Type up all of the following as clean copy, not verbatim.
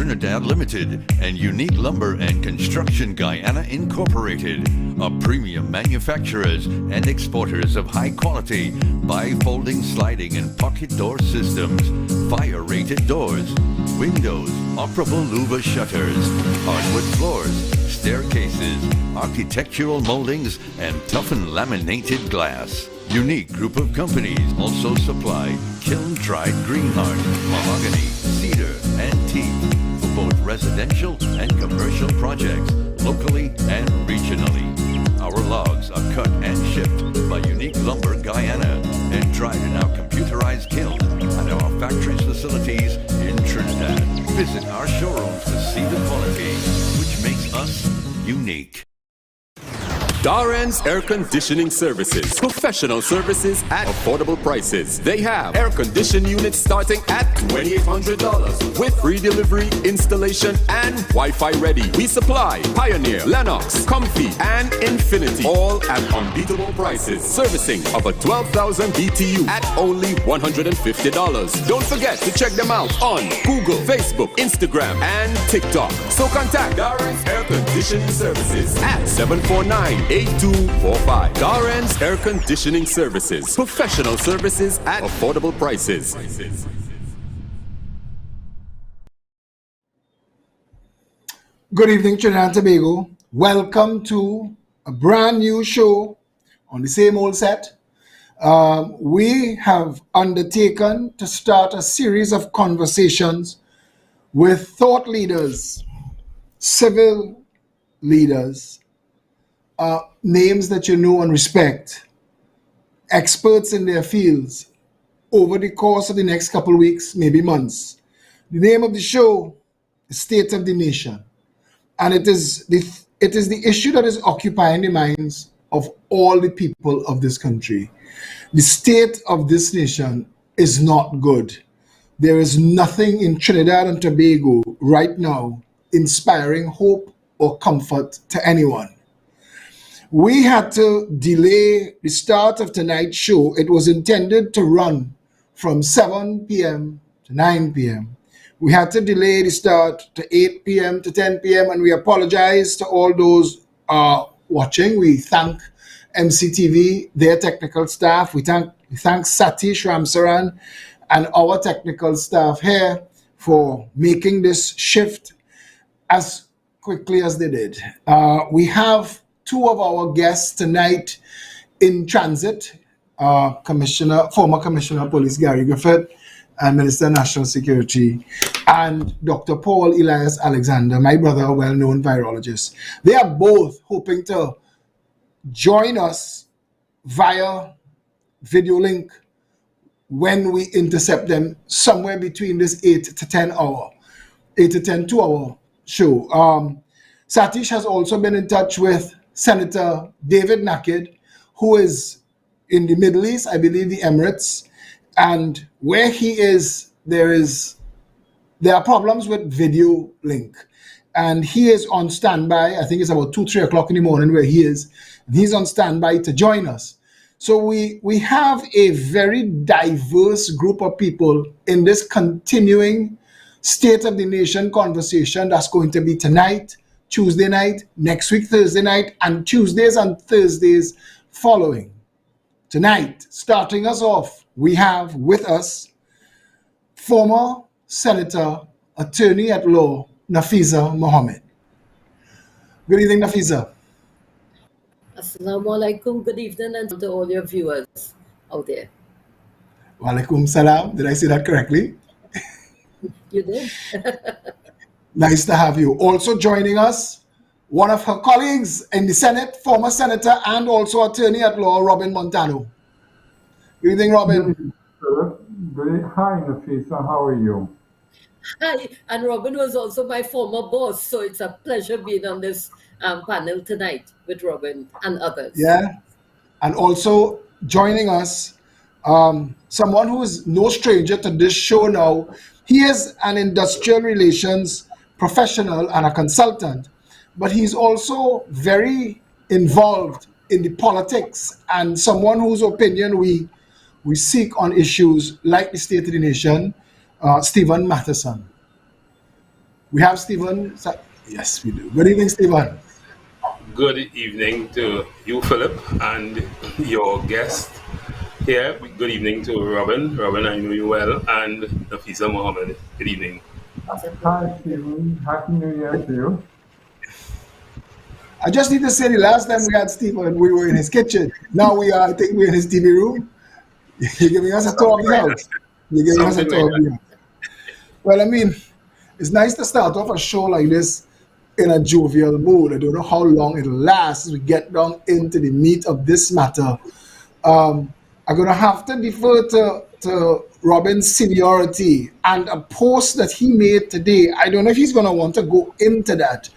Trinidad Limited and Unique Lumber and Construction Guyana Incorporated are premium manufacturers and exporters of high-quality bifolding sliding and pocket door systems, fire-rated doors, windows, operable louver shutters, hardwood floors, staircases, architectural moldings, and toughened laminated glass. Unique Group of Companies also supply kiln-dried greenheart, mahogany, cedar, and teak for both residential and commercial projects, locally and regionally. Our logs are cut and shipped by Unique Lumber Guyana and dried in our computerized kiln at our factories facilities in Trinidad. Visit our showrooms to see the quality, which makes us unique. Darren's Air Conditioning Services. Professional services at affordable prices. They have air conditioning units starting at $2,800 with free delivery, installation, and Wi-Fi ready. We supply Pioneer, Lennox, Comfy, and Infinity, all at unbeatable prices. Servicing of a 12,000 BTU at only $150. Don't forget to check them out on Google, Facebook, Instagram, and TikTok. So contact Darren's Air Conditioning Services at 749-8245. Darren's Air Conditioning Services. Professional services at affordable prices. Good evening, Trinidad and Tobago. Welcome to a brand new show on the same old set. We have undertaken to start a series of conversations with thought leaders, civil leaders, names that you know and respect, experts in their fields over the course of the next couple of weeks, maybe months. The name of the show is State of the Nation, and it is the issue that is occupying the minds of all the people of this country. The state of this nation is not good. There is nothing in Trinidad and Tobago right now inspiring hope or comfort to anyone. We had to delay the start of tonight's show. It was intended to run from 7 p.m. to 9 p.m. We had to delay the start to 8 p.m. to 10 p.m. and we apologize to all those watching. We thank MCTV, their technical staff. We thank Satish Ramsaran and our technical staff here for making this shift as quickly as they did. We have two of our guests tonight in transit, former Commissioner of Police Gary Griffith and Minister of National Security, and Dr. Paul Elias Alexander, my brother, a well-known virologist. They are both hoping to join us via video link when we intercept them somewhere between this 8 to 10 2-hour show. Satish has also been in touch with Senator David Naked, who is in the Middle East, I believe the Emirates, and where he is, there are problems with video link, and he is on standby. I think it's about 2-3 o'clock in the morning where he is, and he's on standby to join us. So we have a very diverse group of people in this continuing State of the Nation conversation that's going to be tonight, Tuesday night, next week, Thursday night, and Tuesdays and Thursdays following. Tonight, starting us off, we have with us former Senator, Attorney at Law, Nafiza Mohammed. Good evening, Nafiza. Assalamu alaikum, good evening, and to all your viewers out there. Wa alaikum salam. Did I say that correctly? You did. Nice to have you. Also joining us, one of her colleagues in the Senate, former Senator and also Attorney at Law, Robin Montano. Good evening, Robin. Hi, Nafisa. How are you? Hi, and Robin was also my former boss, so it's a pleasure being on this panel tonight with Robin and others. Yeah, and also joining us, someone who is no stranger to this show now. He is an industrial relations professional and a consultant, but he's also very involved in the politics and someone whose opinion we seek on issues like the State of the Nation, Stephen Matheson. We have Stephen. Yes, we do. Good evening, Stephen. Good evening to you, Philip, and your guest here. Good evening to Robin. Robin, I know you well, and Nafisa Mohammed. Good evening. Hi, Stephen. Happy New Year to you. I just need to say the last time we had Stephen, we were in his kitchen. Now we are, I think we're in his TV room. You're giving us a tour of Something the like house. that. You're giving us a Something like tour of that. the house. Well, I mean, it's nice to start off a show like this in a jovial mood. I don't know how long it'll last as we get down into the meat of this matter. I'm going to have to defer to Robin's seniority and a post that he made today. I don't know if he's going to want to go into that,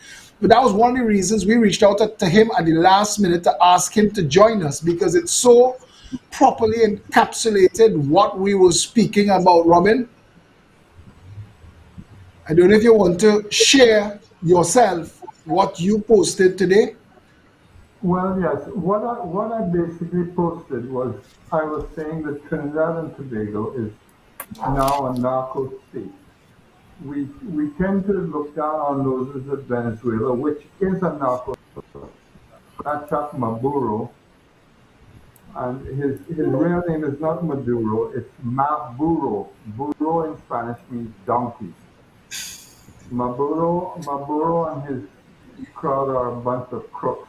but that was one of the reasons we reached out to him at the last minute to ask him to join us because it so properly encapsulated what we were speaking about, Robin. I don't know if you want to share yourself what you posted today. Well, yes. What I basically posted was I was saying that Trinidad and Tobago is now a narco state. We tend to look down on those as Venezuela, which is a narco. That chap Maduro, and his real name is not Maduro, it's Maburo. Burro in Spanish means donkey. Maduro and his crowd are a bunch of crooks.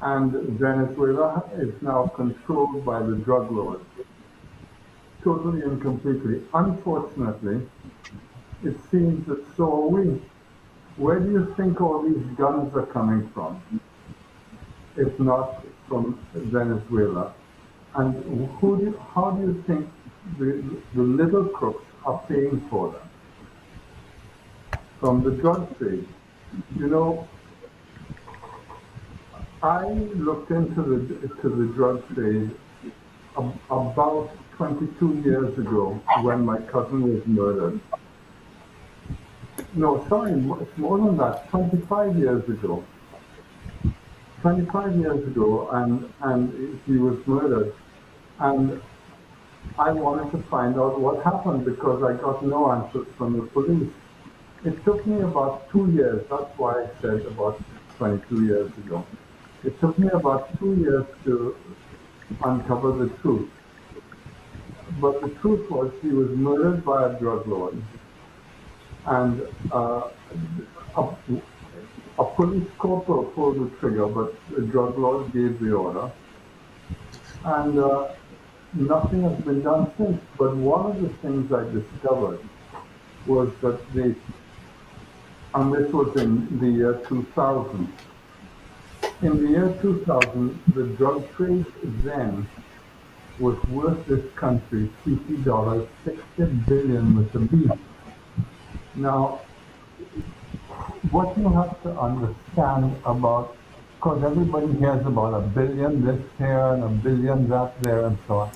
And Venezuela is now controlled by the drug lords, totally and completely. Unfortunately, it seems that so are we. Where do you think all these guns are coming from, if not from Venezuela? And how do you think the little crooks are paying for them? From the drug trade. You know, I looked into the drug trade about 22 years ago when my cousin was murdered. No, sorry, it's more than that. 25 years ago. 25 years ago, and he was murdered. And I wanted to find out what happened because I got no answers from the police. It took me about 2 years. That's why I said about 22 years ago. It took me about 2 years to uncover the truth. But the truth was he was murdered by a drug lord. And a, a police corporal pulled the trigger, but the drug lord gave the order. And nothing has been done since. But one of the things I discovered was that and this was in the year 2000. In the year 2000, the drug trade then was worth this country $60, $60 billion with a B. Now, what you have to understand about, because everybody hears about a billion this here and a billion that there and so on,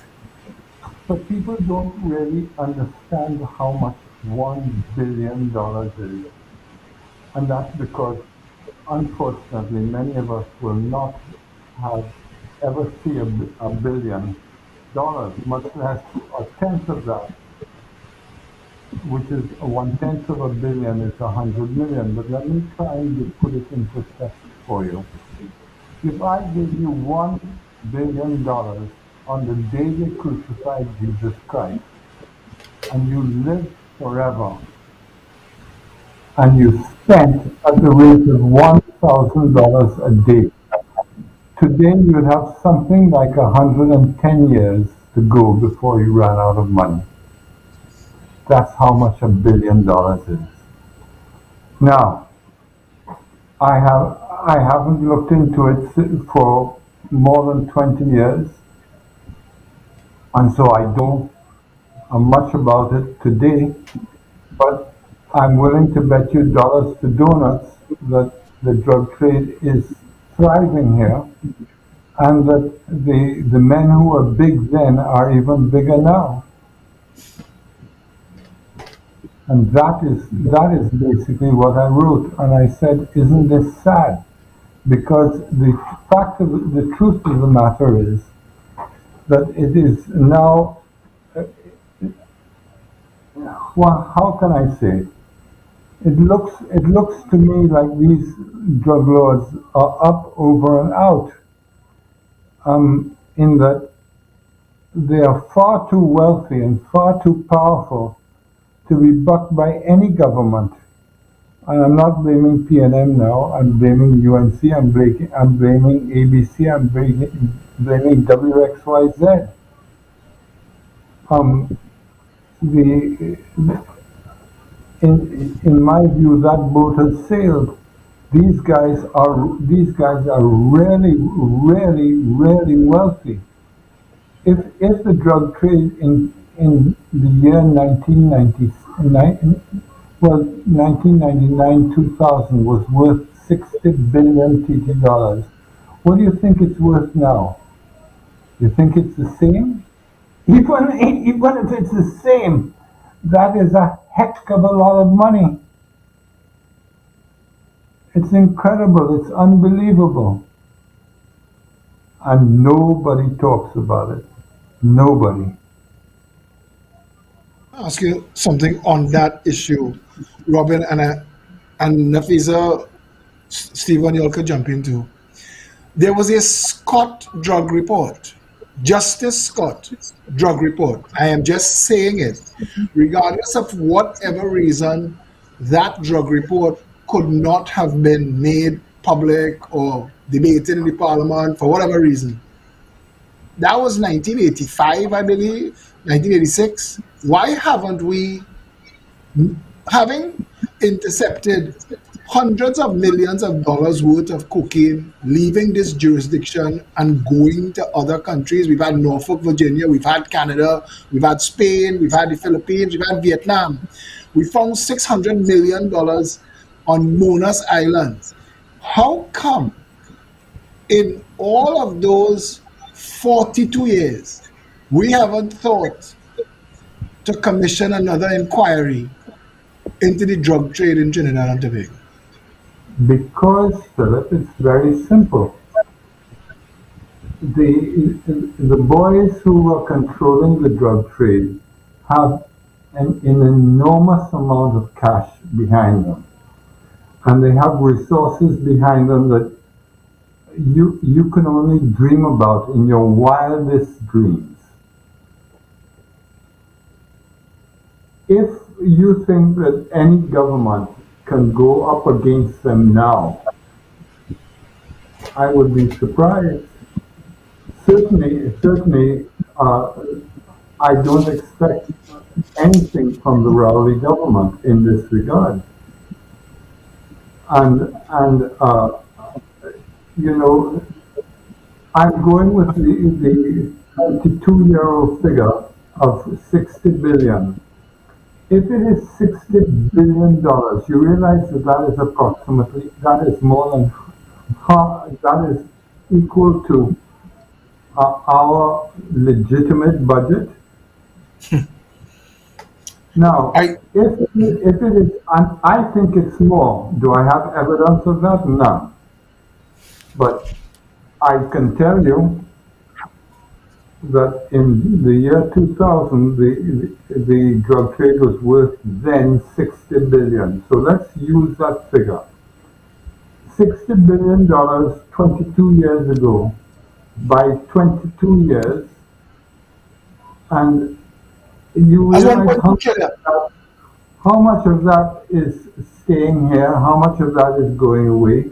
but people don't really understand how much $1 billion is. And that's because, unfortunately, many of us will not have ever see $1 billion, much less a tenth of that, which is 1/10 of $1 billion is 100 million. But let me try and put it in perspective for you. If I give you $1 billion on the day they crucified Jesus Christ, and you live forever, and you spent at the rate of $1,000 a day, today you would have something like 110 years to go before you ran out of money. That's how much $1 billion is. Now, I haven't looked into it for more than 20 years, and so I don't know much about it today, but I'm willing to bet you dollars to donuts that the drug trade is thriving here, and that the men who were big then are even bigger now. And that is basically what I wrote. And I said, isn't this sad? Because the truth of the matter is that it is now, well, how can I say? it looks to me like these drug lords are up, over, and out. In that they are far too wealthy and far too powerful to be bucked by any government. And I'm not blaming PNM now. I'm blaming UNC. I'm blaming ABC. I'm blaming WXYZ. Um, the in my view, that boat has sailed. These guys are really, really, really wealthy. If the drug trade in the year 1999, well, 1999 2000 was worth 60 billion TT dollars, what do you think it's worth now? You think it's the same? Even if it's the same, that is a heck of a lot of money. It's incredible. It's unbelievable. And nobody talks about it. Nobody. Ask you something on that issue, Robin, and Nafisa, Stephen, you all could jump into. There was a Scott drug report, Justice Scott drug report. I am just saying it, regardless of whatever reason, that drug report could not have been made public or debated in the parliament for whatever reason. That was 1985, I believe, 1986. Why haven't we, having intercepted hundreds of millions of dollars worth of cocaine leaving this jurisdiction and going to other countries? We've had Norfolk, Virginia, we've had Canada, we've had Spain, we've had the Philippines, we've had Vietnam. We found $600 million on Monas Island. How come in all of those 42 years we haven't thought to commission another inquiry into the drug trade in Trinidad and Tobago? Because, Philip, it's very simple. The boys who are controlling the drug trade have an enormous amount of cash behind them. And they have resources behind them that you can only dream about in your wildest dreams. If you think that any government can go up against them now, I would be surprised. Certainly, I don't expect anything from the Rowley government in this regard. And you know, I'm going with the 22-year-old figure of 60 billion. If it is $60 billion, you realize that is more than half, that is equal to our legitimate budget. Now, if it is, and I think it's more, do I have evidence of that? None. But I can tell you that in the year 2000, the drug trade was worth then 60 billion. So let's use that figure. $60 billion 22 years ago, by 22 years, and you realize how much of that is staying here, how much of that is going away.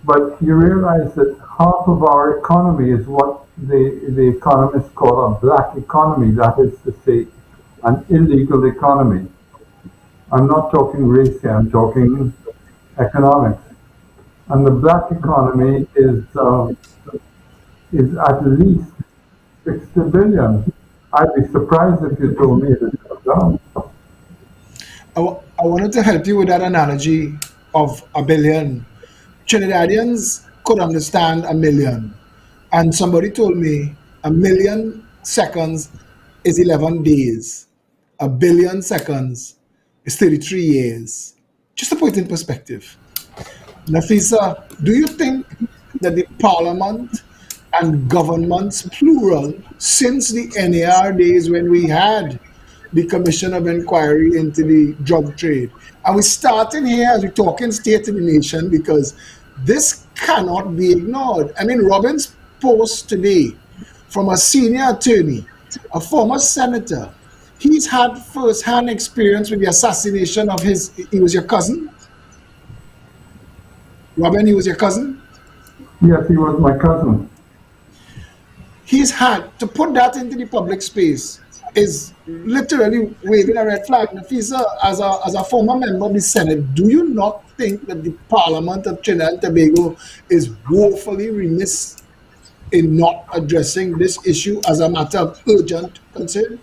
But you realize that half of our economy is what the economists call a black economy, that is to say, an illegal economy. I'm not talking race here, I'm talking economics. And the black economy is at least 60 billion. I'd be surprised if you told me it is down. I wanted to help you with that analogy of a billion. Trinidadians could understand a million. And somebody told me a million seconds is 11 days. A billion seconds is 33 years. Just to put it in perspective. Nafisa, do you think that the parliament and governments, plural, since the NAR days when we had the Commission of Inquiry into the Drug Trade. And we're starting here as we're talking State of the Nation because this cannot be ignored. I mean, Robin's post today from a senior attorney, a former senator, he's had first-hand experience with the assassination of he was your cousin? Robin, he was your cousin? Yes, he was my cousin. He's had to put that into the public space is literally waving a red flag. Nafisa, as a former member of the Senate, do you not think that the Parliament of Trinidad and Tobago is woefully remiss in not addressing this issue as a matter of urgent concern?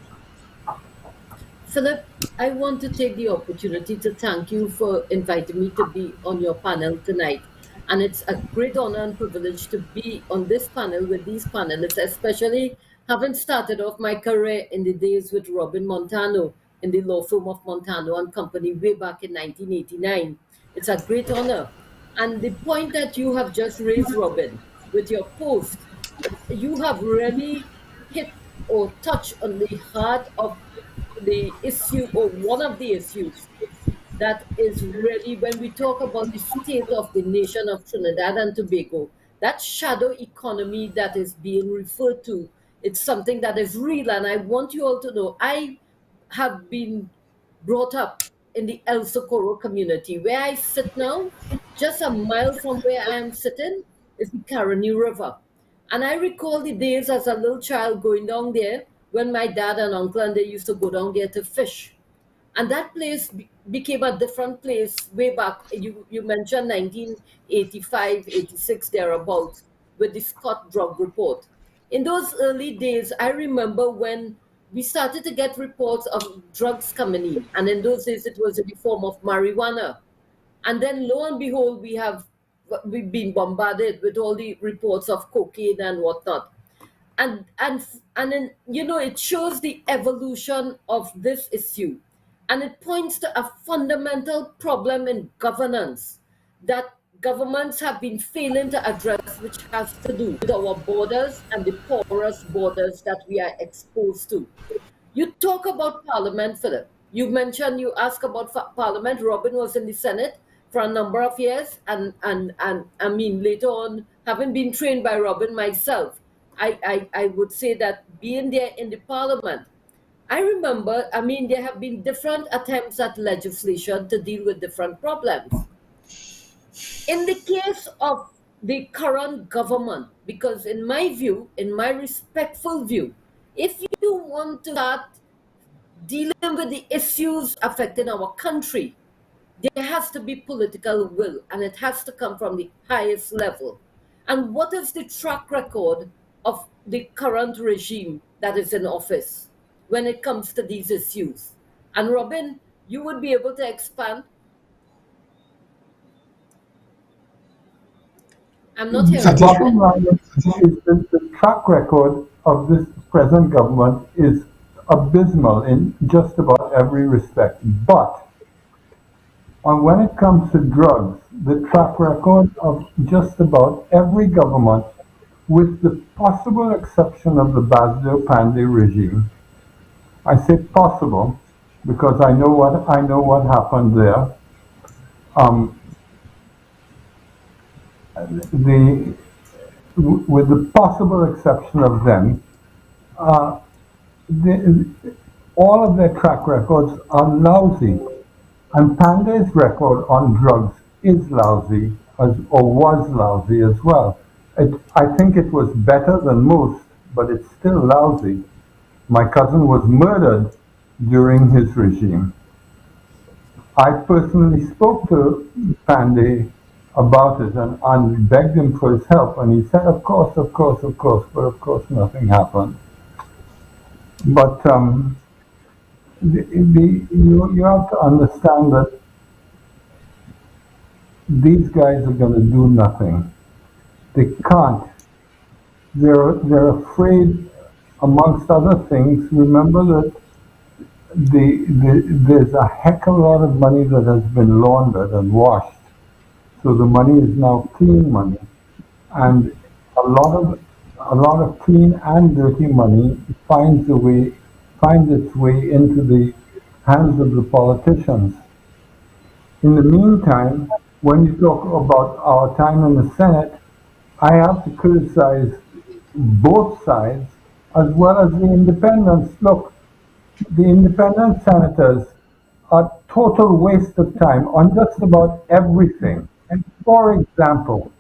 Philip, I want to take the opportunity to thank you for inviting me to be on your panel tonight. And it's a great honor and privilege to be on this panel with these panelists, especially having started off my career in the days with Robin Montano in the law firm of Montano and Company way back in 1989. It's a great honor. And the point that you have just raised, Robin, with your post, you have really hit or touched on the heart of the issue or one of the issues that is really when we talk about the state of the nation of Trinidad and Tobago, that shadow economy that is being referred to, it's something that is real. And I want you all to know, I have been brought up in the El Socorro community. Where I sit now, just a mile from where I am sitting, is the Caroni River. And I recall the days as a little child going down there when my dad and uncle and they used to go down there to fish. And that place became a different place way back. You mentioned 1985, 86, thereabouts, with the Scott drug report. In those early days, I remember when we started to get reports of drugs coming in. And in those days, it was in the form of marijuana. And then lo and behold, we've been bombarded with all the reports of cocaine and whatnot. And then, it shows the evolution of this issue. And it points to a fundamental problem in governance that governments have been failing to address, which has to do with our borders and the porous borders that we are exposed to. You talk about Parliament, Philip. You asked about Parliament. Robin was in the Senate for a number of years. And I mean, later on, having been trained by Robin myself, I would say that being there in the Parliament, I remember, there have been different attempts at legislation to deal with different problems. In the case of the current government, because in my view, in my respectful view, if you want to start dealing with the issues affecting our country, there has to be political will, and it has to come from the highest level. And what is the track record of the current regime that is in office when it comes to these issues? And Robin, you would be able to expand. I'm not hearing. The bottom line is that the track record of this present government is abysmal in just about every respect. But when it comes to drugs, the track record of just about every government, with the possible exception of the Basdeo Pandey regime, I say possible because I know what happened there. With the possible exception of them, all of their track records are lousy, and Pandey's record on drugs is lousy, or was lousy as well. I think it was better than most, but it's still lousy. My cousin was murdered during his regime. I personally spoke to Pandey about it and begged him for his help, and he said, of course, but of course nothing happened. But you have to understand that these guys are going to do nothing. They can't. They're afraid, amongst other things. Remember that there's a heck of a lot of money that has been laundered and washed. So the money is now clean money, and a lot of clean and dirty money finds a way find its way into the hands of the politicians. In the meantime, when you talk about our time in the Senate, I have to criticize both sides as well as the independents. Look, the independent senators are total waste of time on just about everything. And for example,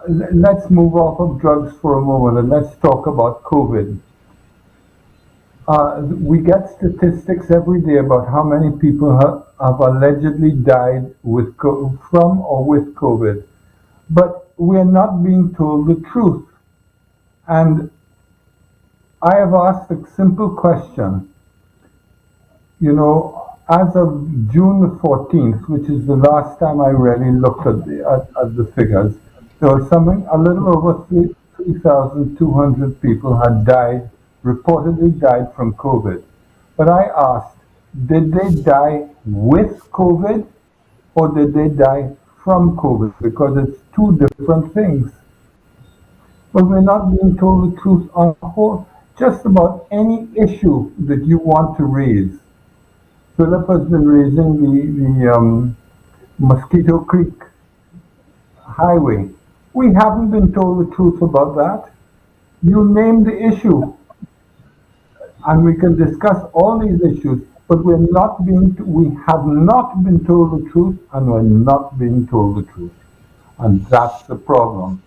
let's move off of drugs for a moment and let's talk about COVID. We get statistics every day about how many people have allegedly died from or with COVID, but we are not being told the truth. And I have asked a simple question. You know, as of June the 14th, which is the last time I really looked at the figures, there was something, a little over 3,200 people had died, reportedly died from COVID. But I asked, did they die with COVID or did they die from COVID? Because it's two different things. But we're not being told the truth on just about any issue that you want to raise. Phillip has been raising the Mosquito Creek Highway. We haven't been told the truth about that. You name the issue, and we can discuss all these issues, but we have not been told the truth, and we're not being told the truth, and that's the problem.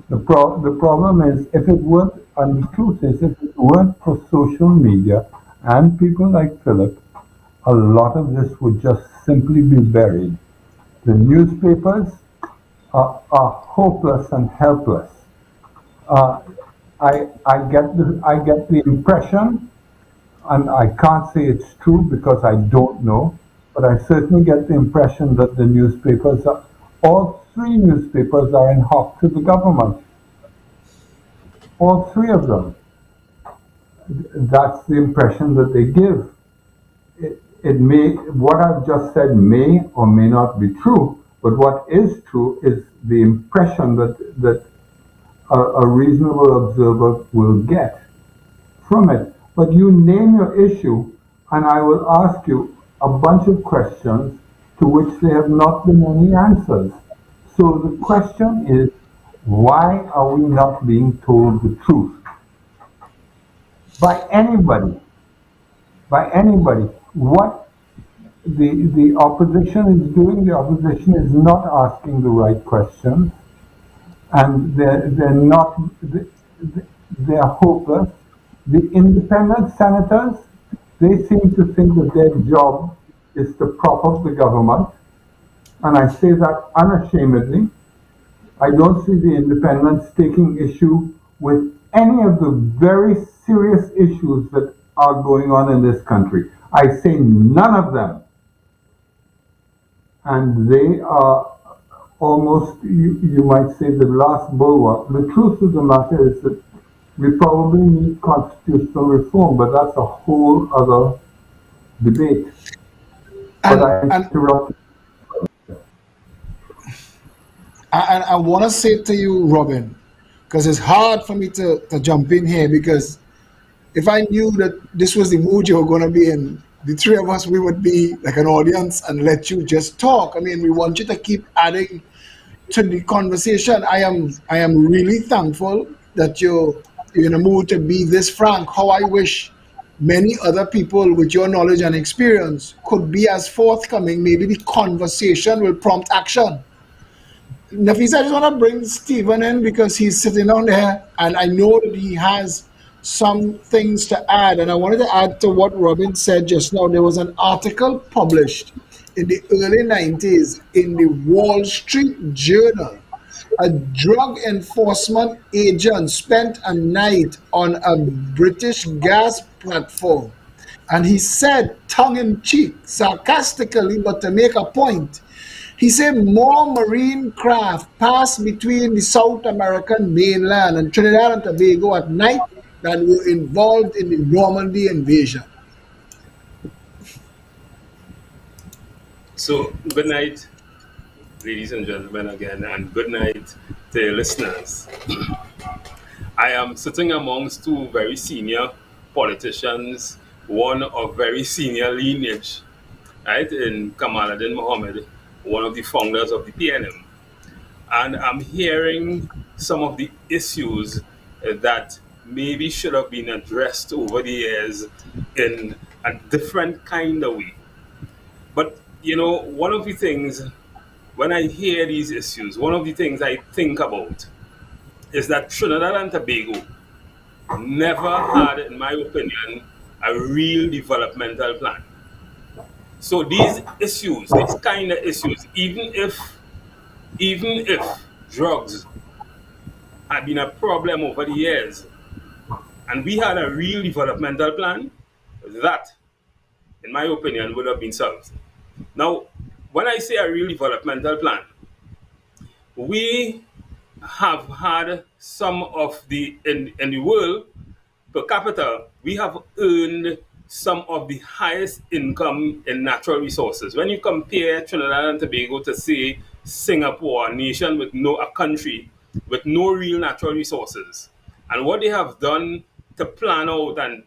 The problem is if it weren't, and the truth is, if it weren't for social media and people like Phillip, a lot of this would just simply be buried. The newspapers are hopeless and helpless. Uh, I get the impression, and I can't say it's true because I don't know, but I certainly get the impression that all three newspapers are in hock to the government. All three of them. That's the impression that they give. What I've just said may or may not be true, but what is true is the impression that a reasonable observer will get from it. But you name your issue, and I will ask you a bunch of questions to which there have not been any answers. So the question is, why are we not being told the truth? By anybody. By anybody. What the opposition is doing, the opposition is not asking the right questions, and they're hopeless. The independent senators, they seem to think that their job is to prop up the government, and I say that unashamedly. I don't see the independents taking issue with any of the very serious issues that are going on in this country. I say none of them. And they are almost, you might say, the last bulwark. The truth of the matter is that we probably need constitutional reform, but that's a whole other debate. But I interrupt. And I want to say to you, Robin, because it's hard for me to jump in here, because if I knew that this was the mood you were going to be in, the three of us, we would be like an audience and let you just talk. I mean, we want you to keep adding to the conversation. I am really thankful that you're in a mood to be this frank. How I wish many other people with your knowledge and experience could be as forthcoming. Maybe the conversation will prompt action. Nafisa, I just want to bring Stephen in because he's sitting down there, and I know that he has some things to add. And I wanted to add to what Robin said just now. There was an article published in the early 90s in the Wall Street Journal. A drug enforcement agent spent a night on a British gas platform. And he said, tongue in cheek, sarcastically, but to make a point, he said more marine craft passed between the South American mainland and Trinidad and Tobago at night than were involved in the Normandy invasion. So, good night, ladies and gentlemen, again, and good night to your listeners. I am sitting amongst two very senior politicians one of very senior lineage, right, in Kamal Adin Mohammed, one of the founders of the PNM. And I'm hearing some of the issues that maybe should have been addressed over the years in a different kind of way. But, one of the things, when I hear these issues, one of the things I think about is that Trinidad and Tobago never had, in my opinion, a real developmental plan. So these issues, these kind of issues, even if drugs had been a problem over the years, and we had a real developmental plan, that, in my opinion, would have been solved. Now, when I say a real developmental plan, we have had some of in the world per capita, we have earned some of the highest income in natural resources. When you compare Trinidad and Tobago to, say, Singapore, a country with no real natural resources, and what they have done to plan out, and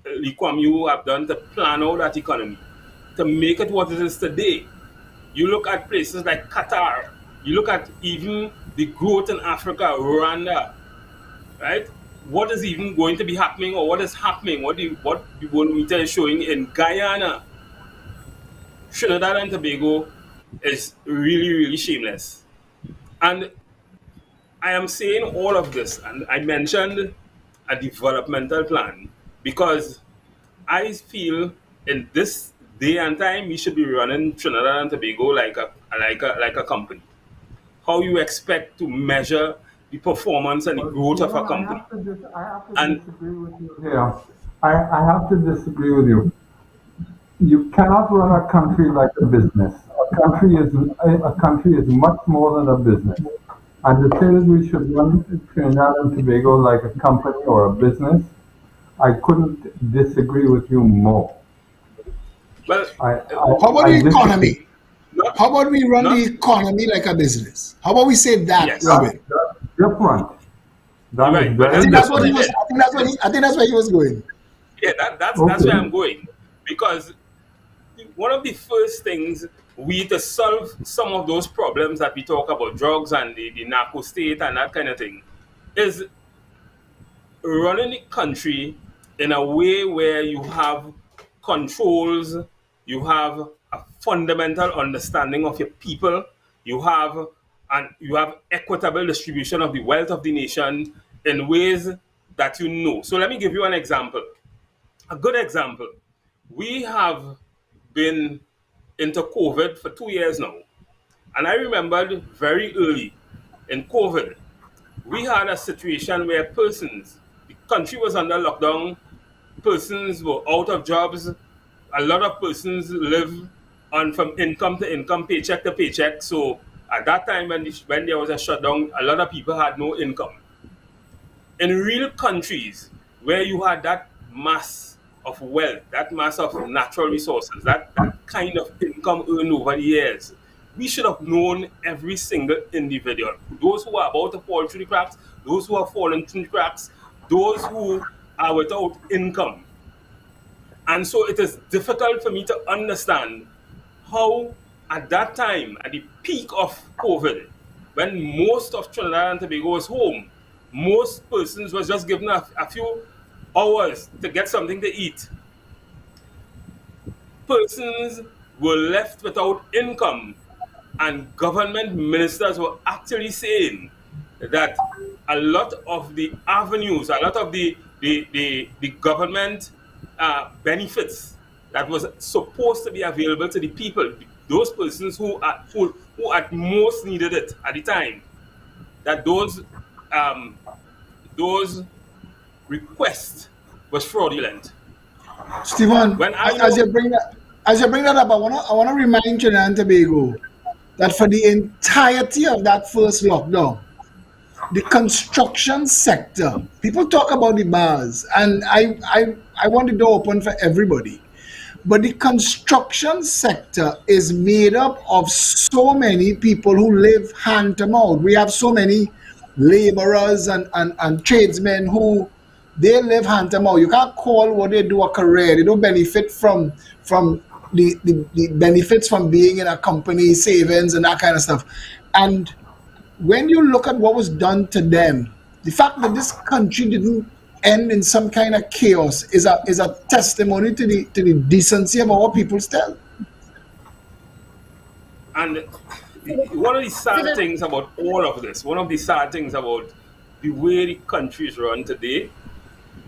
Lee Kuan Yew have done to plan out that economy, to make it what it is today. You look at places like Qatar, you look at even the growth in Africa, Rwanda, right? What is even going to be happening, or what is happening, what the world meter is showing in Guyana. Trinidad and Tobago is really, really shameless. And I am saying all of this, and I mentioned a developmental plan, because I feel in this day and time we should be running Trinidad and Tobago like a company. How you expect to measure the performance and the growth of a company? I have to And disagree with you here. I have to disagree with you. You cannot run a country like a business. A country is much more than a business. And to say that we should run Trinidad and Tobago like a company or a business, I couldn't disagree with you more. well, I How about I the disagree. economy? How about we run not the economy like a business? How about we say that, yes, Robin? That's different. That is right. But I very think that's that's what what he I different. was. did. I think that's what he. I think that's where he was going. Yeah, that's where I'm Okay. going, because one of the first things to solve some of those problems that we talk about, drugs and the narco state and that kind of thing, is running the country in a way where you have controls, you have a fundamental understanding of your people, you have equitable distribution of the wealth of the nation in ways that you know. So let me give you an example. A good example. We have been into COVID for 2 years now. And I remembered very early in COVID, we had a situation where the country was under lockdown, persons were out of jobs, a lot of persons live on from income to income, paycheck to paycheck. So at that time when there was a shutdown, a lot of people had no income. In real countries where you had that mass of wealth, that mass of natural resources, that kind of income earned over the years, we should have known every single individual. Those who are about to fall through the cracks, those who are falling through the cracks, those who are without income. And so it is difficult for me to understand how, at that time, at the peak of COVID, when most of Trinidad and Tobago was home, most persons was just given a few hours to get something to eat. Persons were left without income, and government ministers were actually saying that a lot of the avenues, a lot of the government benefits that was supposed to be available to the people, those persons who at most needed it at the time, that those requests was fraudulent. Stephen, When I as know, you bring that up, I wanna remind Trinidad and Tobago that for the entirety of that first lockdown, the construction sector, people talk about the bars, and I want the door open for everybody. But the construction sector is made up of so many people who live hand to mouth. We have so many laborers and tradesmen who They live hand to mouth. You can't call what they do a career. They don't benefit from the benefits from being in a company, savings and that kind of stuff. And when you look at what was done to them, the fact that this country didn't end in some kind of chaos is a testimony to the decency of our people still. And one of the sad Philip, things about all of this, one of the sad things about the way the country is run today,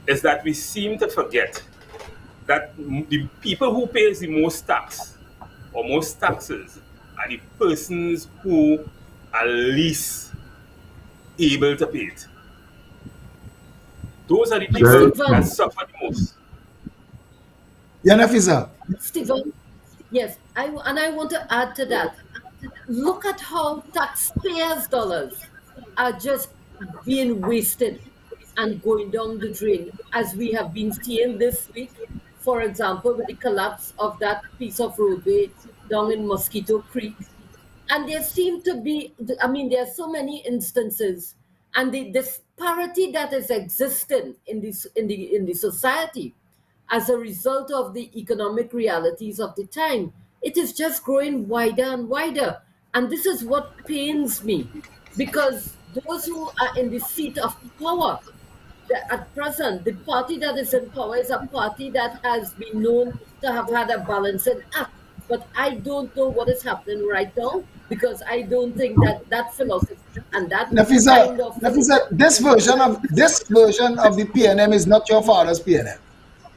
is that we seem to forget that the people who pays the most tax or most taxes are the persons who are least able to pay it. Those are the but Very people that true. Stephen, suffer the most. Yanafisa, Stephen, yes, I want to add to that. Look at how taxpayers' dollars are just being wasted and going down the drain, as we have been seeing this week, for example, with the collapse of that piece of roadway down in Mosquito Creek. And there seem to be, I mean, there are so many instances, and the disparity that is existing in this in the society as a result of the economic realities of the time, it is just growing wider and wider. And this is what pains me, because those who are in the seat of power, at present, the party that is in power is a party that has been known to have had a balancing act. But I don't know what is happening right now, because I don't think that that philosophy and that Nafisa, kind of Nafisa, philosophy is still this existing. version of the PNM is not your father's PNM.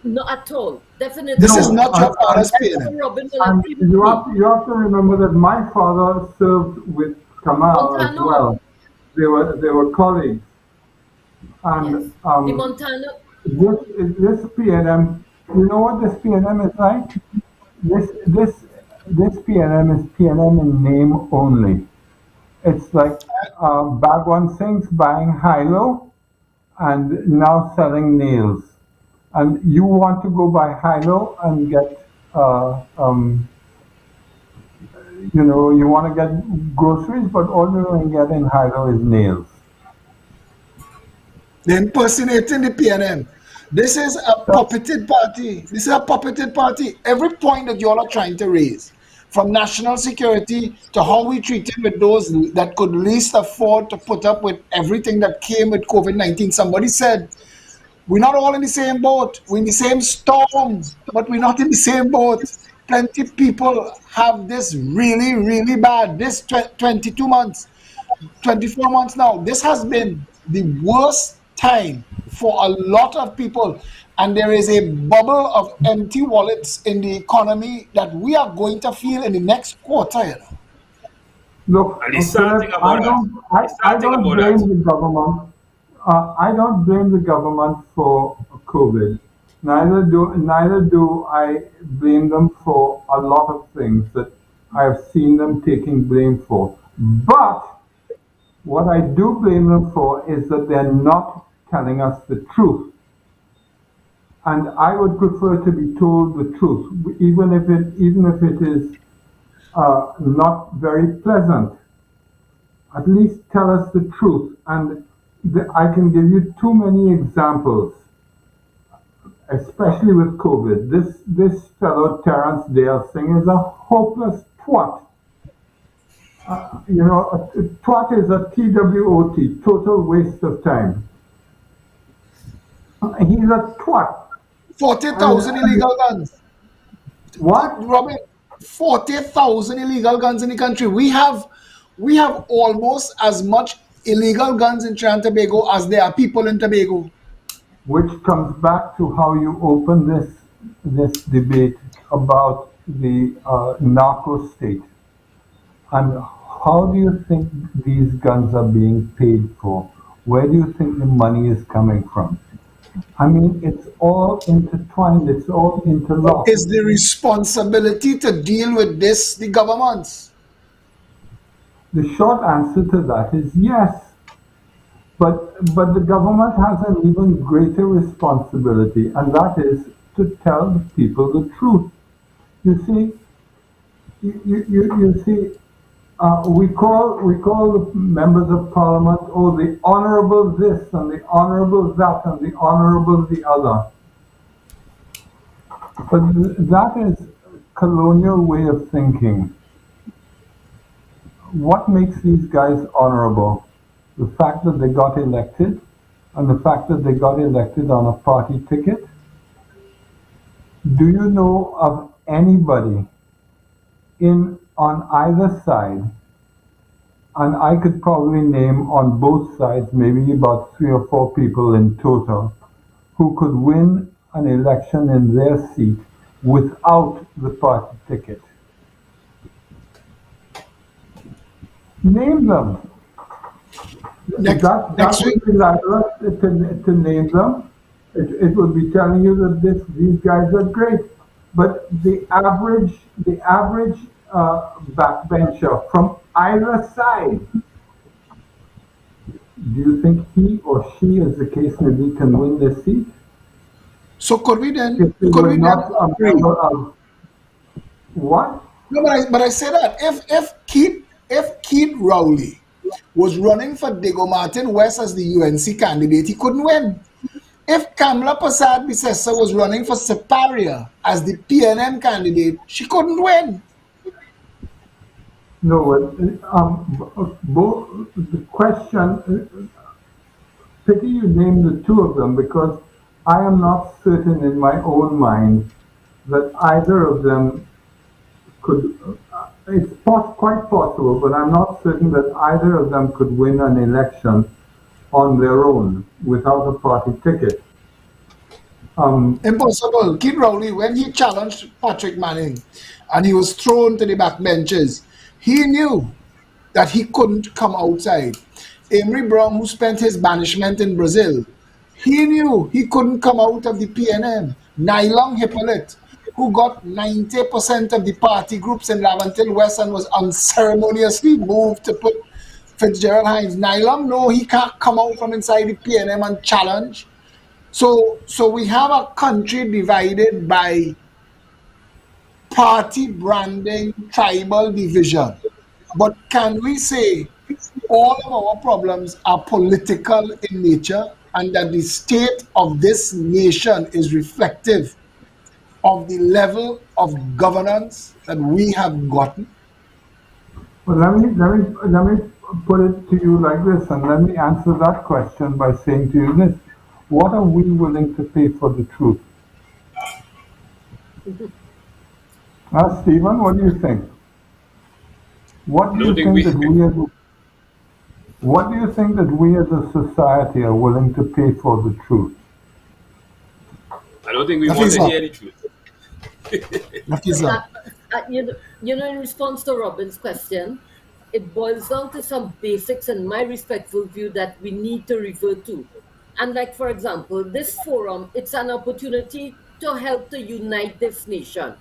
Not at all. This Definitely is No, not. not your father's As PNM. Brother Robin will and agree with me. you have to remember that my father served with Kamal as Montano, well. They were colleagues, and yes. The Montano, this PNM. You know what this PNM is like? This this this PNM is PNM in name only. It's like Bhagwan Singh's buying Hilo and now selling nails. And you want to go buy Hilo and get, you want to get groceries, but all you're going to get in Hilo is nails. They're impersonating the PNM. This is a That's puppeted party. This is a puppeted party. Every point that you all are trying to raise, from national security to how we treated with those that could least afford to put up with everything that came with COVID 19. Somebody said, we're not all in the same boat. We're in the same storm, but we're not in the same boat. Plenty people have this really, really bad. This 22 months, 24 months now, this has been the worst time for a lot of people. And there is a bubble of empty wallets in the economy that we are going to feel in the next quarter. You know? Look, And the sad Philip, thing about that, the I sad thing don't about that, blame the government. I don't blame the government for COVID. Neither do I blame them for a lot of things that I've seen them taking blame for. But what I do blame them for is that they're not telling us the truth. And I would prefer to be told the truth, even if it is not very pleasant. At least tell us the truth. And I can give you too many examples, especially with COVID. This fellow Terence Dale Singh is a hopeless twat. A twat is a TWOT, total waste of time. He's a twat. And 40,000 illegal guns. what? Robin, 40,000 illegal guns in the country. We have almost as much illegal guns in Trinidad and Tobago as there are people in Tobago. Which comes back to how you open this debate about the narco state. And how do you think these guns are being paid for? Where do you think the money is coming from? I mean, it's all intertwined, it's all interlocked. Is the responsibility to deal with this the government's? The short answer to that is yes. But the government has an even greater responsibility, and that is to tell the people the truth. You see, you see, we call the members of parliament, oh, the honourable this and the honourable that and the honourable the other. But that is colonial way of thinking. What makes these guys honourable? The fact that they got elected, and the fact that they got elected on a party ticket? Do you know of anybody on either side, and I could probably name on both sides maybe about 3 or 4 people in total, who could win an election in their seat without the party ticket? Name them. Next That week, would be libelous to name them. It would be telling you that these guys are great. But the average backbencher from either side, do you think he or she, as the case may be, can win this seat? so could we If then they could were we then not a agree? member of what? No, but I say that if Keith Rowley was running for Diego Martin West as the UNC candidate, he couldn't win. If Kamla Prasad Bisessa was running for Separia as the PNM candidate, she couldn't win. No, the question, pity you named the two of them, because I am not certain in my own mind that either of them could, it's quite possible, but I'm not certain that either of them could win an election on their own without a party ticket. Impossible. Keith Rowley, when he challenged Patrick Manning and he was thrown to the back benches, he knew that he couldn't come outside. Amory Brown, who spent his banishment in Brazil, he knew he couldn't come out of the PNM. Nylon Hippolyte, who got 90% of the party groups in Laventille West and was unceremoniously moved to put Fitzgerald Hines. Nylon, no, he can't come out from inside the PNM and challenge. So we have a country divided by party branding, tribal division. But can we say all of our problems are political in nature and that the state of this nation is reflective of the level of governance that we have gotten? Well, let me put it to you like this, and let me answer that question by saying to you this. What are we willing to pay for the truth? Stephen, what do you think? What do you think that we as a society are willing to pay for the truth? I don't think we want to hear the truth. In response to Robin's question, it boils down to some basics in my respectful view that we need to revert to. And like, for example, this forum, it's an opportunity to help to unite this nation.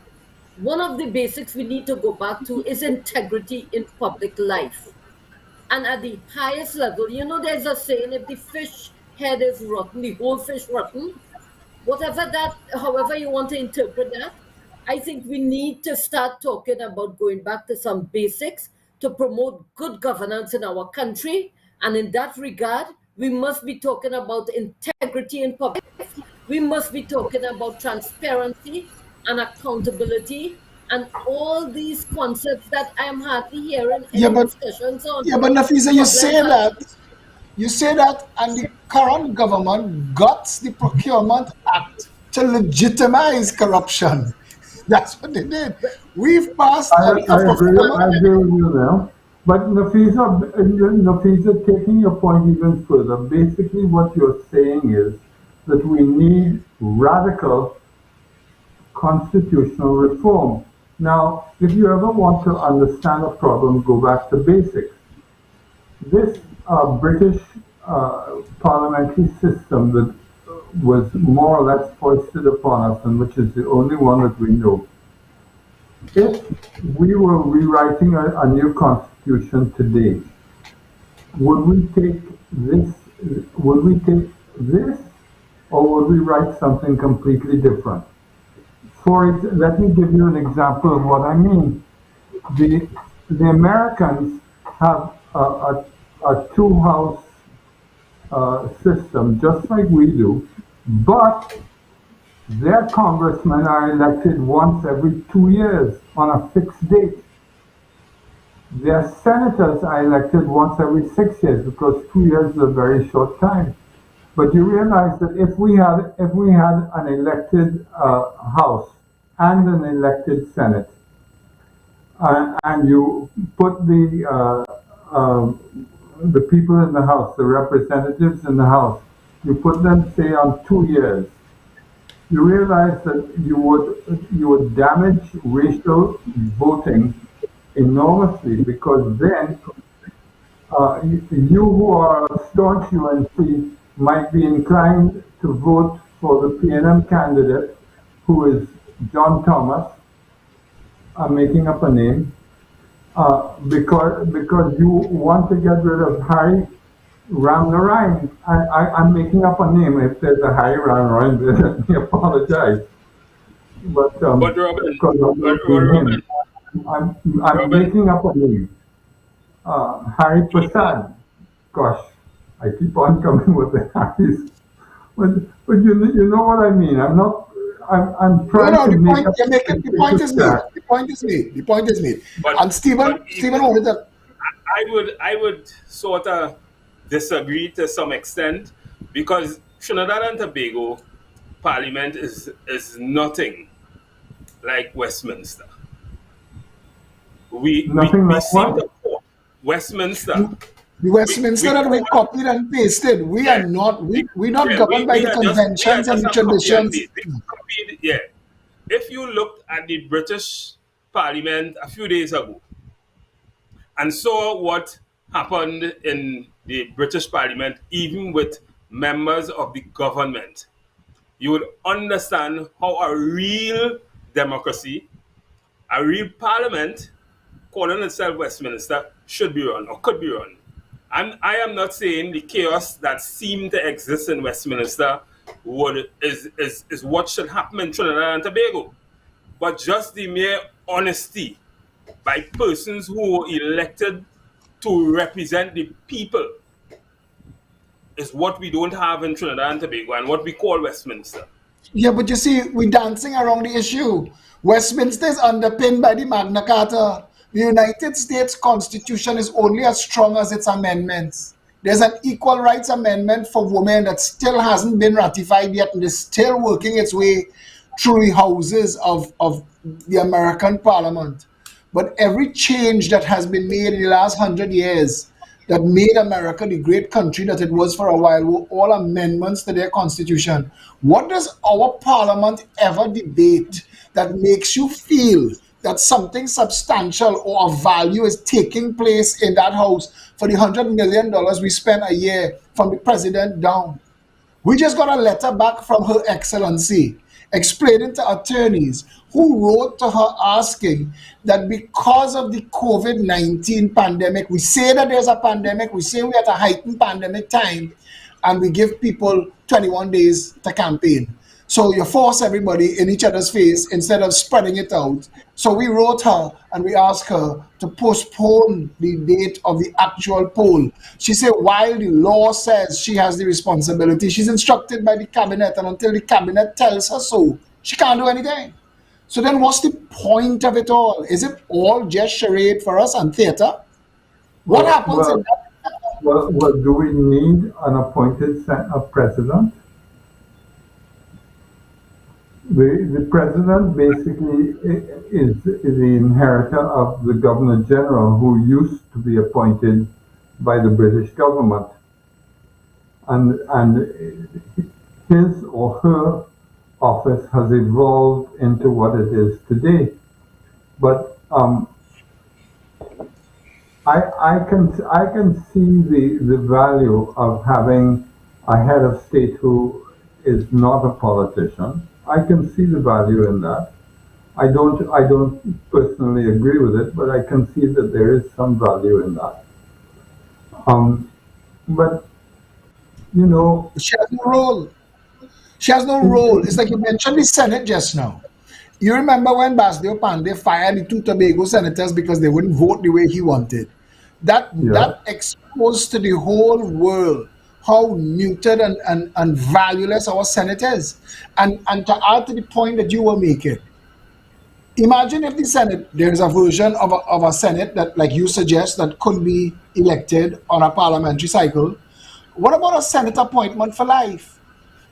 One of the basics we need to go back to is integrity in public life. And at the highest level, there's a saying, if the fish head is rotten, the whole fish rotten. However you want to interpret that, I think we need to start talking about going back to some basics to promote good governance in our country. And in that regard, we must be talking about integrity in public. We must be talking about transparency and accountability and all these concepts that I am hardly hearing any discussions on. Yeah, but Nafisa, you say that, and the current government got the Procurement Act to legitimize corruption. That's what they did. We've passed I agree with you now. But Nafisa, taking your point even further, basically what you're saying is that we need radical constitutional reform. Now, if you ever want to understand a problem, go back to basics. This British parliamentary system that was more or less foisted upon us, and which is the only one that we know. If we were rewriting a new constitution today, would we take this, or would we write something completely different? Let me give you an example of what I mean. the Americans have a two-house system, just like we do, but their congressmen are elected once every 2 years on a fixed date. Their senators are elected once every 6 years because 2 years is a very short time. But you realize that if we had an elected House and an elected Senate, and you put the people in the House, the representatives in the House, you put them say on 2 years, you realize that you would damage racial voting enormously, because then you who are a staunch UNC might be inclined to vote for the PNM candidate, who is John Thomas. I'm making up a name, because you want to get rid of Harry Ramnarayan. I'm making up a name. If there's a Harry Ramnarayan, then let me apologize. But But Robin, because I'm but not being Robin, him, I'm Robin, making up a name. Harry Prasad. Gosh, I keep on coming with the Harrys. But you know what I mean. I'm No, trying no, to the make point a you're making, the point is fictitious made. chat. The point is made. The point is made. but And Stephen, but Stephen even wanted to. I would sort of disagree to some extent, because Trinidad and Tobago Parliament is nothing like Westminster. Nothing We like seem what? to Westminster. The We Westminster that we call copied and pasted, we are yeah not, we're not yeah governed by we the are conventions and just the a copy and traditions. paste. We copied, yeah. If you looked at the British Parliament a few days ago and saw what happened in the British Parliament, even with members of the government, you would understand how a real democracy, a real parliament calling itself Westminster should be run or could be run. And I am not saying the chaos that seemed to exist in Westminster is what should happen in Trinidad and Tobago, but just the mere honesty by persons who were elected to represent the people is what we don't have in Trinidad and Tobago and what we call Westminster. Yeah, but you see, we're dancing around the issue. Westminster is underpinned by the Magna Carta. The United States Constitution is only as strong as its amendments. There's an Equal Rights Amendment for women that still hasn't been ratified yet and is still working its way through the houses of the American Parliament. But every change that has been made in the last 100 years that made America the great country that it was for a while were all amendments to their constitution. What does our parliament ever debate that makes you feel that something substantial or of value is taking place in that house for the $100 million we spend a year from the president down? We just got a letter back from Her Excellency explaining to attorneys who wrote to her asking that because of the COVID-19 pandemic, we say that there's a pandemic, we say we're at a heightened pandemic time, and we give people 21 days to campaign. So you force everybody in each other's face instead of spreading it out. So we wrote her and we asked her to postpone the date of the actual poll. She said while the law says she has the responsibility, she's instructed by the cabinet, and until the cabinet tells her so, she can't do anything. So then what's the point of it all? Is it all just charade for us and theater? What Well, happens in well, that? well, do we need an appointed president? The president basically is the inheritor of the governor general, who used to be appointed by the British government, and his or her office has evolved into what it is today. But I can see the value of having a head of state who is not a politician. I can see the value in that. I don't personally agree with it, but I can see that there is some value in that. Um, but you know, She has no role. She has no it, role. it, It's like you mentioned the Senate just now. You remember when Basdio Pandey fired the two Tobago senators because they wouldn't vote the way he wanted? Yes. That exposed to the whole world how neutered and valueless our Senate is. And to add to the point that you were making, imagine if the Senate, there's a version of a Senate that, like you suggest, that could be elected on a parliamentary cycle. What about a Senate appointment for life?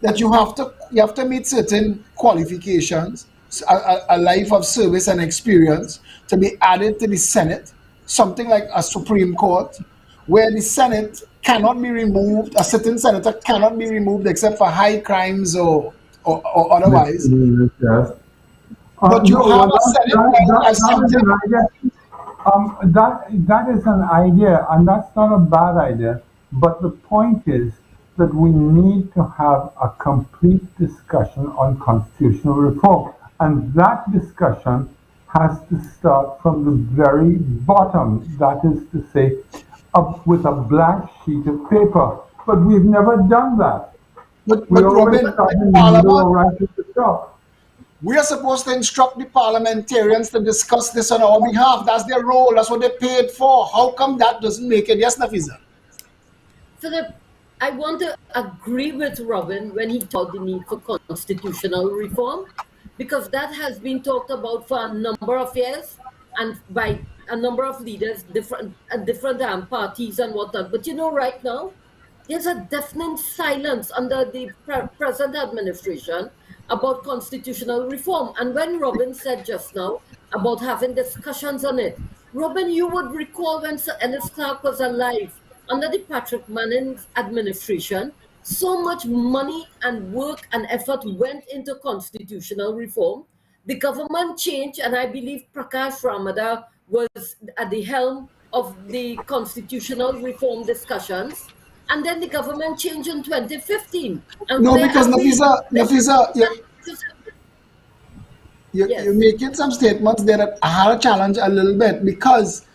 That you have to meet certain qualifications, a life of service and experience to be added to the Senate, something like a Supreme Court, where the Senate cannot be removed, a certain senator cannot be removed except for high crimes or otherwise. Misdemeanors, yes. But you No, have well, a Senate now as that is something. an idea. That is an idea, and that's not a bad idea. But the point is that we need to have a complete discussion on constitutional reform, and that discussion has to start from the very bottom. That is to say, up with a blank sheet of paper. But we've never done that. We But always Robin, start the in the middle Parliament, or right at the top. we are supposed to instruct the parliamentarians to discuss this on our behalf. That's their role. That's what they paid for. How come that doesn't make it? Yes, Nafisa. Philip, I want to agree with Robin when he talked about the need for constitutional reform, because that has been talked about for a number of years and by a number of leaders, different parties and whatnot. But right now, there's a deafening silence under the present administration about constitutional reform. And when Robin said just now about having discussions on it, Robin, you would recall when Sir Ennis Clark was alive under the Patrick Manning's administration, so much money and work and effort went into constitutional reform. The government changed, and I believe Prakash Ramada was at the helm of the constitutional reform discussions. And then the government changed in 2015. And No, where because are we? Nafisa, you're Yes. making some statements there that I had a challenge a little bit because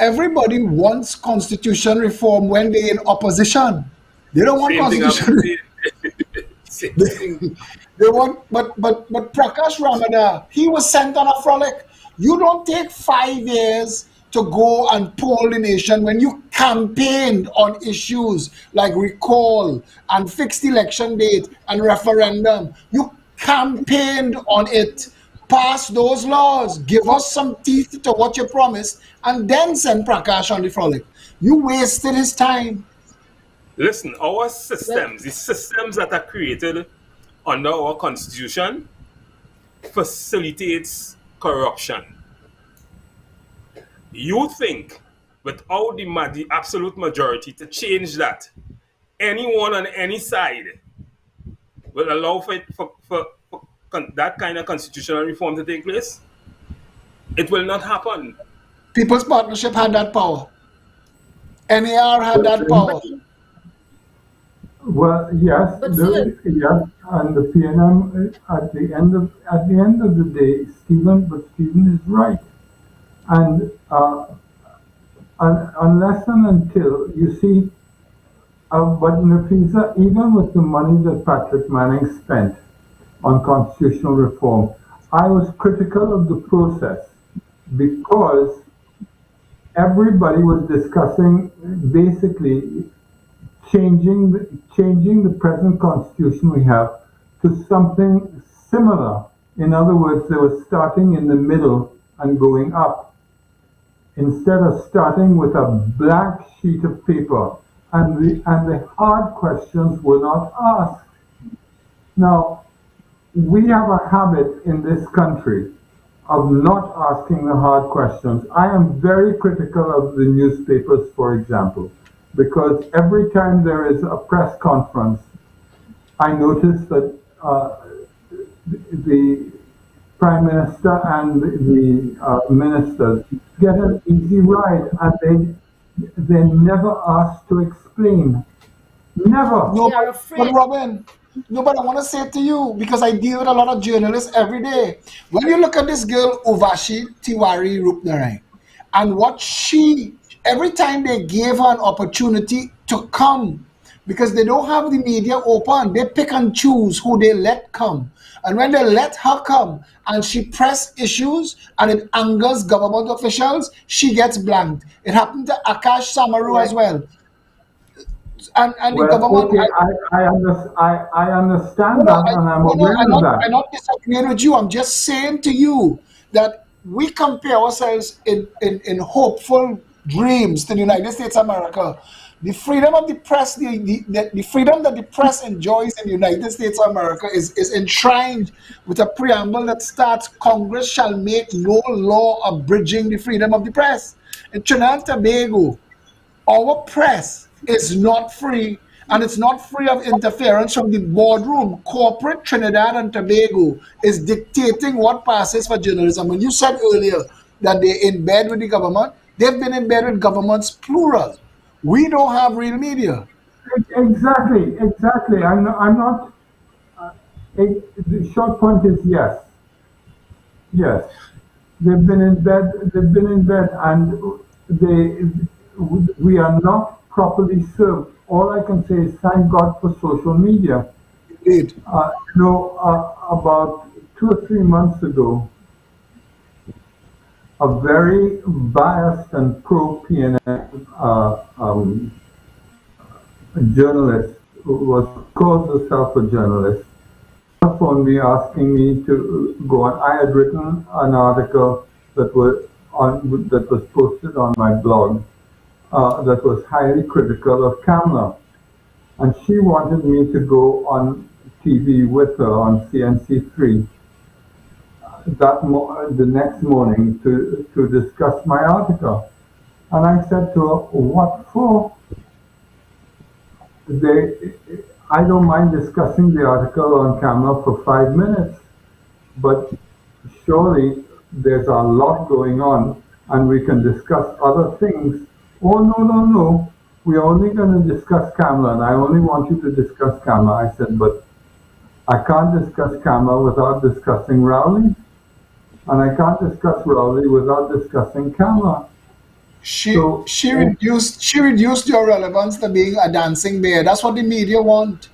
everybody wants constitution reform when they're in opposition. They don't want Same thing I've been constitution. saying. Same thing. They want, but Prakash Ramada, he was sent on a frolic. You don't take 5 years to go and poll the nation when you campaigned on issues like recall and fixed election date and referendum. You campaigned on it. Pass those laws. Give us some teeth to what you promised, and then send Prakash on the frolic. You wasted his time. Listen, our Well, systems, the systems that are created under our constitution, facilitates corruption. You think without the absolute majority to change that, anyone on any side will allow for that kind of constitutional reform to take place? It will not happen. People's Partnership had that power. NAR had But that power. but well, yes, but Philip, yes, and the PNM at the end of the day, Stephen is right, and unless and until you see, but Nafisa, even with the money that Patrick Manning spent on constitutional reform, I was critical of the process because everybody was discussing basically changing the present constitution we have to something similar. In other words, they were starting in the middle and going up instead of starting with a blank sheet of paper, and the hard questions were not asked. Now, we have a habit in this country of not asking the hard questions. I am very critical of the newspapers, for example, because every time there is a press conference, I notice that the Prime Minister and the ministers get an easy ride, and they're never asked to explain. Never. No, they are but afraid. Robin, no, but I want to say to you because I deal with a lot of journalists every day. When you look at this girl Uvashi Tiwari Rupnarai, and what she every time they gave her an opportunity to come because they don't have the media open. They pick and choose who they let come. And when they let her come and she press issues and it angers government officials, she gets blanked. It happened to Akash Samaru as well. And the Well, government, okay, I no, understand no, that, and I'm aware of I'm that. not disagreeing with you. I'm just saying to you that we compare ourselves in hopeful dreams to the United States of America. The freedom of the press, the freedom that the press enjoys in the United States of America is enshrined with a preamble that starts, Congress shall make no law abridging the freedom of the press. In Trinidad and Tobago, our press is not free, and it's not free of interference from the boardroom. Corporate Trinidad and Tobago is dictating what passes for journalism. When you said earlier that they're in bed with the government, they've been in bed with governments plural. We don't have real media. Exactly, exactly. I'm not. The short point is yes, yes. They've been in bed. They've been in bed, and they. We are not properly served. All I can say is thank God for social media. Indeed. About 2 or 3 months ago, a very biased and pro PNN journalist who was calls herself a journalist phoned me asking me to go on. I had written an article that was posted on my blog that was highly critical of Kamla, and she wanted me to go on TV with her on CNC3 the next morning to discuss my article. And I said to her, "What for?" They, I don't mind discussing the article on camera for 5 minutes, but surely there's a lot going on and we can discuss other things. Oh, no, no, no. We're only going to discuss Kamala, and I only want you to discuss Kamala. I said, but I can't discuss Kamala without discussing Rowley, and I can't discuss Rowley without discussing Kamala. So, She reduced your relevance to being a dancing bear. That's what the media want.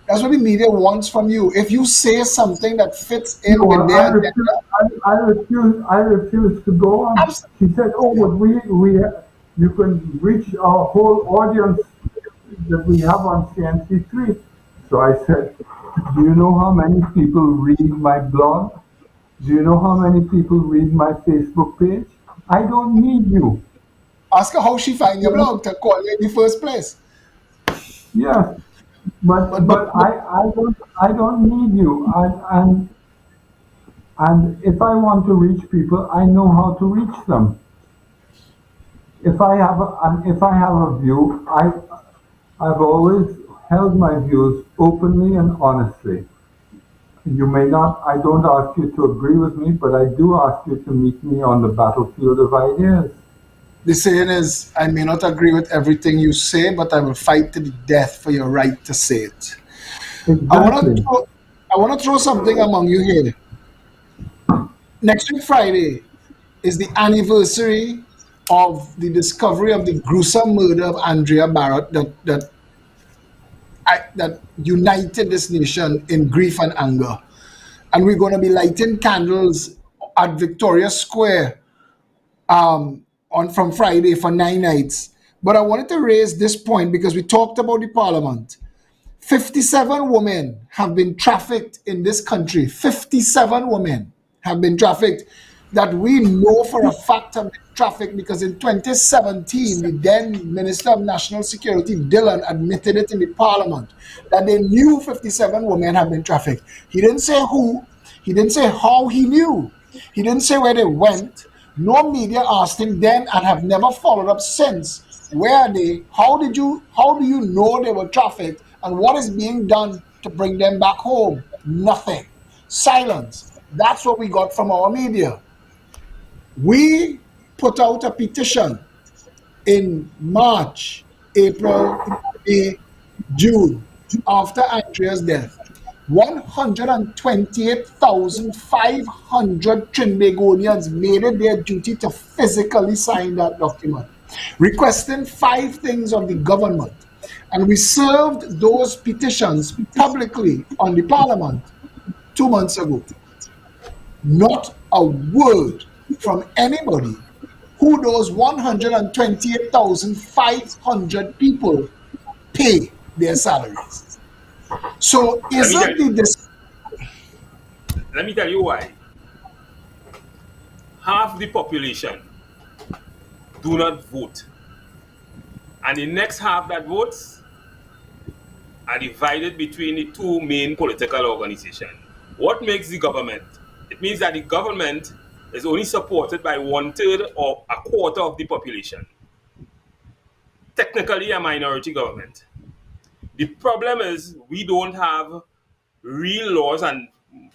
That's what the media wants from you. If you say something that fits in no, with I their refuse. agenda, I refuse to go on. abs- She said, "Oh, but you can reach our whole audience that we have on CNC3." So I said, "Do you know how many people read my blog? Do you know how many people read my Facebook page? I don't need you." ask her how she find your blog to call you in the first place. Yes, But but, but but I don't need you. And if I want to reach people, I know how to reach them. If I have a view, I've always held my views openly and honestly. You may not, I don't ask you to agree with me, but I do ask you to meet me on the battlefield of ideas. the saying is, I may not agree with everything you say, but I will fight to the death for your right to say it. I want to Exactly. throw, I want to throw something among you here. Next week Friday is the anniversary of the discovery of the gruesome murder of Andrea Barrett that united this nation in grief and anger. And we're going to be lighting candles at Victoria Square on from Friday for 9 nights. But I wanted to raise this point because we talked about the parliament. 57 women have been trafficked in this country. 57 women have been trafficked that we know for a fact have been trafficked because in 2017, the then Minister of National Security, Dillon, admitted it in the parliament that they knew 57 women have been trafficked. He didn't say who, he didn't say how he knew, he didn't say where they went. No media asked him then and have never followed up since. Where are they? How do you know they were trafficked? And what is being done to bring them back home? Nothing. Silence. That's what we got from our media. We put out a petition in March, April, May, June, after Andrea's death. 128,500 Trinbagonians made it their duty to physically sign that document, requesting 5 things of the government. And we served those petitions publicly on the parliament 2 months ago. Not a word from anybody who those 128,500 people pay their salaries. So Let me tell isn't you. the Let me tell you why. Half the population do not vote, and the next half that votes are divided between the two main political organizations. What makes the government? It means that the government is only supported by 1/3 or a quarter of the population. Technically a minority government. The problem is we don't have real laws, and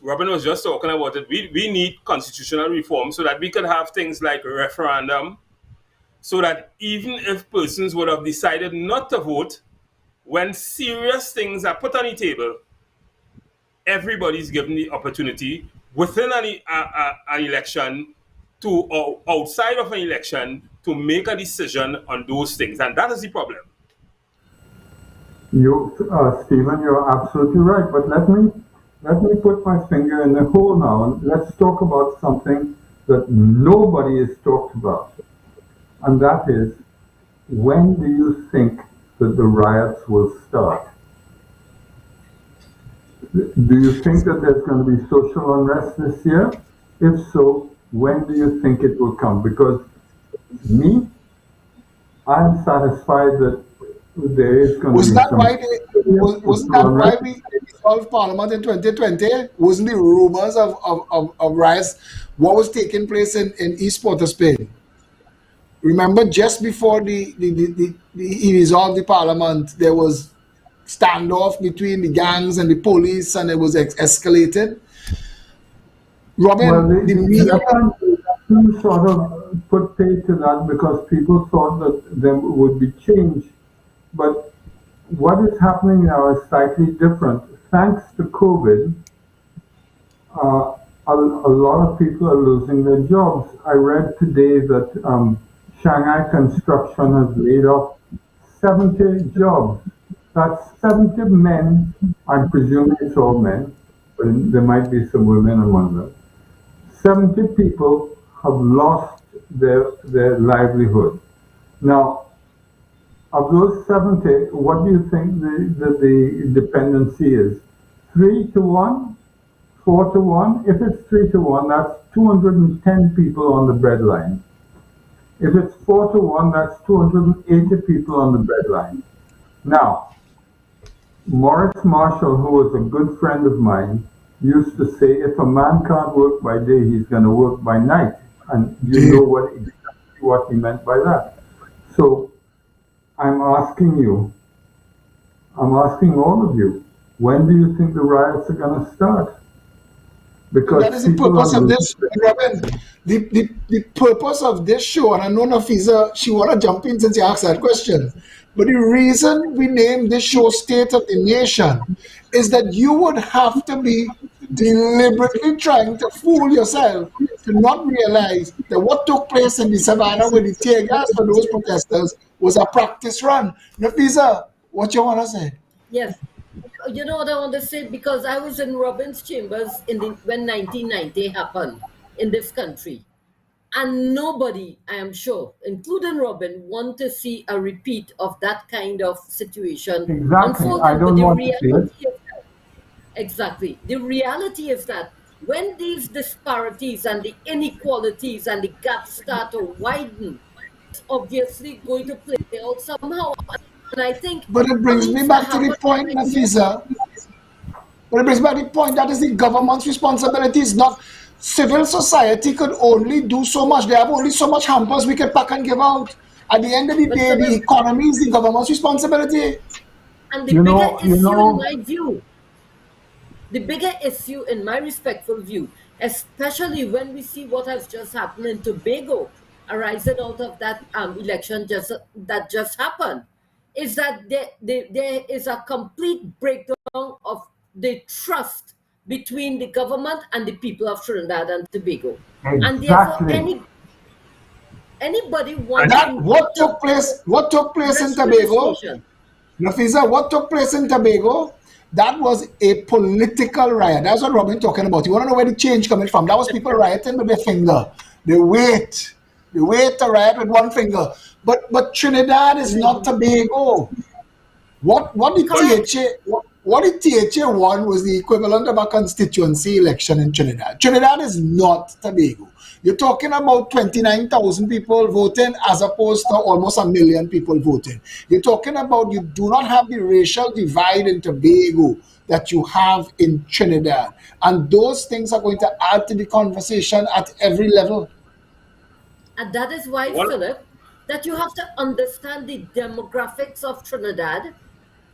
Robin was just talking about it. We need constitutional reform so that we could have things like referendum, so that even if persons would have decided not to vote, when serious things are put on the table, everybody's given the opportunity within an election to, or outside of an election, to make a decision on those things. And that is the problem. Stephen, you're absolutely right. But let me put my finger in the hole now, and let's talk about something that nobody has talked about, and that is, when do you think that the riots will start? Do you think that there's going to be social unrest this year? If so, when do you think it will come? Because me, I'm satisfied that there is going to wasn't be that some. why wasn't that why we dissolved Parliament in 2020? Wasn't the rumors of riots what was taking place in East Port of Spain? Remember, just before he dissolved the Parliament, there was standoff between the gangs and the police, and it was escalated. Robin, Well, the media. the sort of put pay to that because people thought that there would be change. But what is happening now is slightly different. Thanks to COVID, a lot of people are losing their jobs. I read today that Shanghai Construction has laid off 70 jobs. That's 70 men. I'm presuming it's all men, but there might be some women among them. 70 people have lost their livelihood. Now, of those 70, what do you think the dependency is? 3 to 1? 4 to 1? If it's 3 to 1, that's 210 people on the breadline. If it's 4 to 1, that's 280 people on the breadline. Now, Morris Marshall, who was a good friend of mine, used to say, if a man can't work by day, he's going to work by night. And you know what he meant by that. So I'm asking all of you, when do you think the riots are going to start? Because that is the purpose of this, Robin. The purpose of this show, and I know Nafisa, she want to jump in since you asked that question. But the reason we named this show State of the Nation is that you would have to be deliberately trying to fool yourself to not realize that what took place in the savannah with the tear gas for those protesters was a practice run. Nafisa, what you want to say? Yes. You know what I want to say? Because I was in Robin's chambers when 1990 happened in this country. And nobody, I am sure, including Robin, want to see a repeat of that kind of situation Exactly. unfolding. I don't want to see it. Exactly. The reality is that when these disparities and the inequalities and the gaps start to widen, it's obviously going to play out somehow. And I think But it brings me back to the point, Nafisa. But it brings me back to the point that is the government's responsibility. It's not civil society could only do so much. They have only so much hampers we can pack and give out. At the end of the day, the economy is the government's responsibility. And the bigger issue, in my view, the bigger issue, in my respectful view, especially when we see what has just happened in Tobago, arising out of that election that just happened, is that there is a complete breakdown of the trust between the government and the people of Trinidad and Tobago. Exactly. And therefore, anybody wanting What took place in Tobago? Nafisa, what took place in Tobago? That was a political riot. That's what Robin talking about. You want to know where the change coming from? That was people rioting with their finger. They wait. They wait to riot with one finger. But Trinidad is not Tobago. What the Correct. what the THA won was the equivalent of a constituency election in Trinidad. Trinidad is not Tobago. You're talking about 29,000 people voting as opposed to almost a million people voting. You're talking about you do not have the racial divide in Tobago that you have in Trinidad. And those things are going to add to the conversation at every level. And that is why, One, Philip, that you have to understand the demographics of Trinidad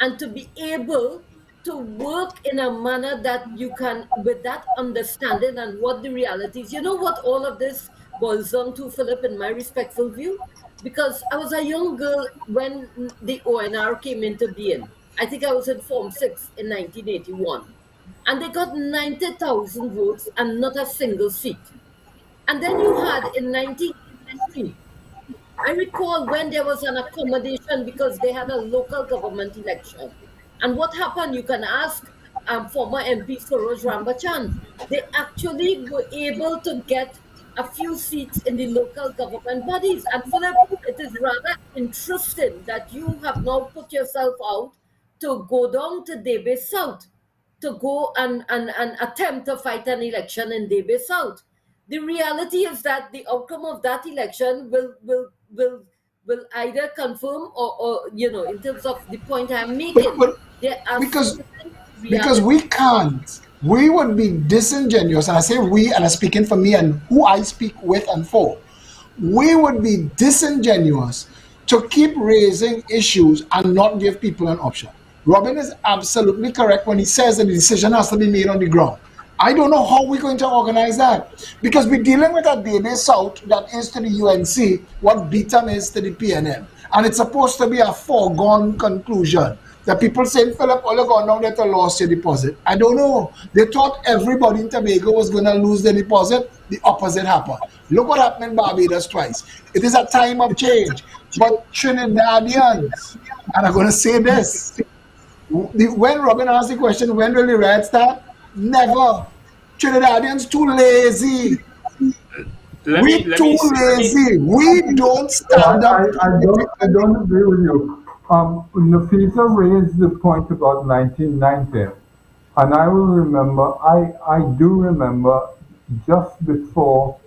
and to be able to work in a manner that you can, with that understanding and what the reality is. You know what all of this boils down to, Philip, in my respectful view? Because I was a young girl when the ONR came into being. I think I was in Form 6 in 1981. And they got 90,000 votes and not a single seat. And then you had in 1983, I recall when there was an accommodation because they had a local government election. And what happened, you can ask former MP Suroj Rambachan. They actually were able to get a few seats in the local government bodies. And Philip, it is rather interesting that you have now put yourself out to go down to Debe South to go and attempt to fight an election in Debe South. The reality is that the outcome of that election will either confirm or in terms of the point I'm making, But there are because certain because we realities. can't. We would be disingenuous, and I say we, and I'm speaking for me and who I speak with and for. We would be disingenuous to keep raising issues and not give people an option. Robin is absolutely correct when he says that the decision has to be made on the ground. I don't know how we're going to organize that because we're dealing with a Debe South that is to the UNC what BTAM is to the PNM. And it's supposed to be a foregone conclusion. The people saying, Philip, all you gone down there to lost your deposit. I don't know. They thought everybody in Tobago was going to lose their deposit. The opposite happened. Look what happened in Barbados twice. It is a time of change. But Trinidadians, and I'm going to say this, when Robin asked the question, when will the riot start? Never. Trinidadians too lazy. let me We let too me see, let me lazy. We don't stand up to I the difficult. don't agree with you. Nafisa raised the point about 1990, and I will remember. I do remember just before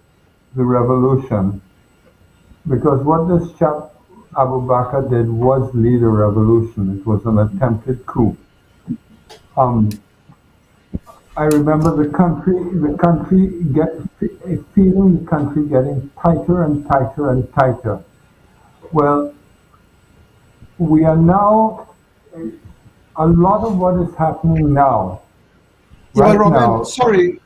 the revolution, because what this chap Abu Bakr did was lead a revolution. It was an attempted coup. Um, I remember the country feeling the country getting tighter and tighter and tighter. Well, we are now, a lot of what is happening now, Yeah, but right Robin, now, sorry,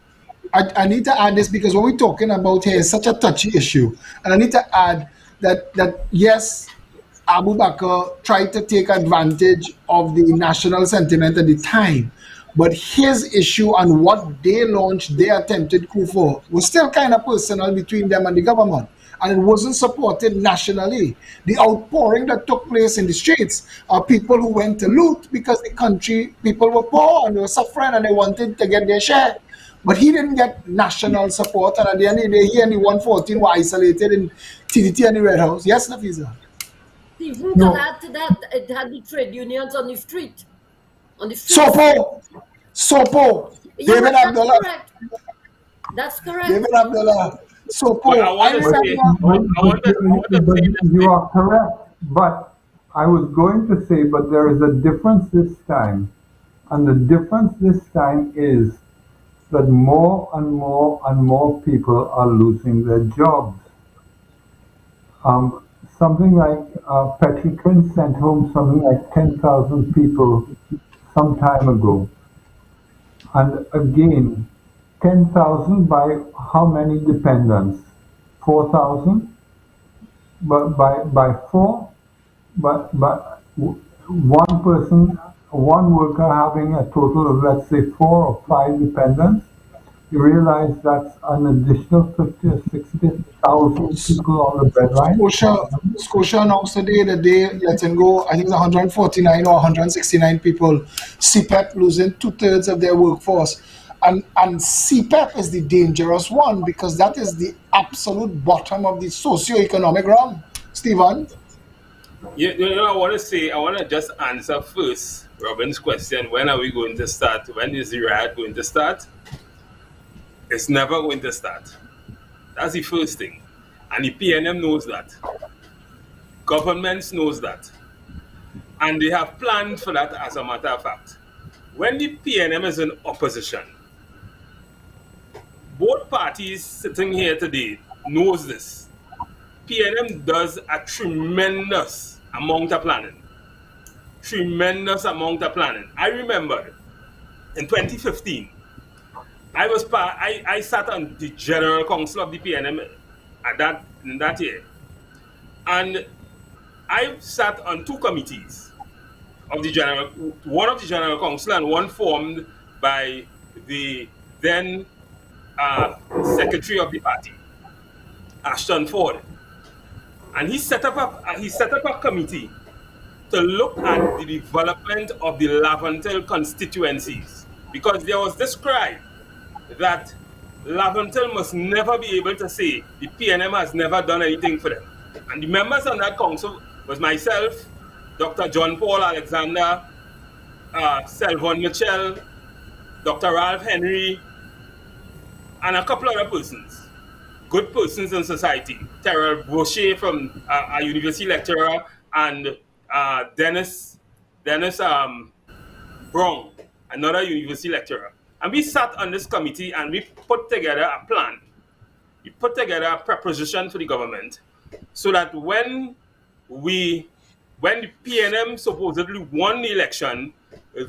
I need to add this because what we're talking about here is such a touchy issue. And I need to add that yes, Abu Bakr tried to take advantage of the national sentiment at the time. But his issue and what they launched their attempted coup for was still kind of personal between them and the government. And it wasn't supported nationally. The outpouring that took place in the streets are people who went to loot because the country people were poor and they were suffering and they wanted to get their share. But he didn't get national support, and at the end of the day, he and the 114 were isolated in TDT and the Red House. Yes, Nafisa. See, who can no, add to that? It had the trade unions on the street, on the streets. Sopo, Sopo, Yeah, David that's Abdullah, correct. That's David correct. Abdullah, but I Sopo. I want to say, remember. I want to but say this you thing. are correct. But I was going to say, but there is a difference this time. And the difference this time is that more and more and more people are losing their jobs. Um, Something like Petrotrin sent home something like 10,000 people some time ago. And again, 10,000 by how many dependents? 4,000? But by four? But one person, one worker having a total of, let's say, 4 or 5 dependents? You realize that's an additional 50 or 60,000 people on the breadline? Scotia announced today that they letting go, I think it's 149 or 169 people. CPEP losing two-thirds of their workforce. And CPEP is the dangerous one because that is the absolute bottom of the socio-economic rung. Stephen? I want to just answer first Robin's question. When are we going to start? When is the riot going to start? It's never going to start. That's the first thing. And the PNM knows that. Governments knows that. And they have planned for that as a matter of fact. When the PNM is in opposition, both parties sitting here today knows this. PNM does a tremendous amount of planning. Tremendous amount of planning. I remember in 2015, I sat on the General Council of the PNM in that year. And I sat on two committees of the general, one of the General Council and one formed by the then Secretary of the party, Ashton Ford. And he set up a committee to look at the development of the Laventille constituencies, because there was this cry that Laventille must never be able to say the PNM has never done anything for them. And the members on that council was myself, Dr. John Paul Alexander, Selvon Mitchell, Dr. Ralph Henry, and a couple other persons, good persons in society. Terrell Brochet from a university lecturer, and Dennis Brown, another university lecturer. And we sat on this committee and we put together a plan. We put together a proposition for the government so that when the PNM supposedly won the election,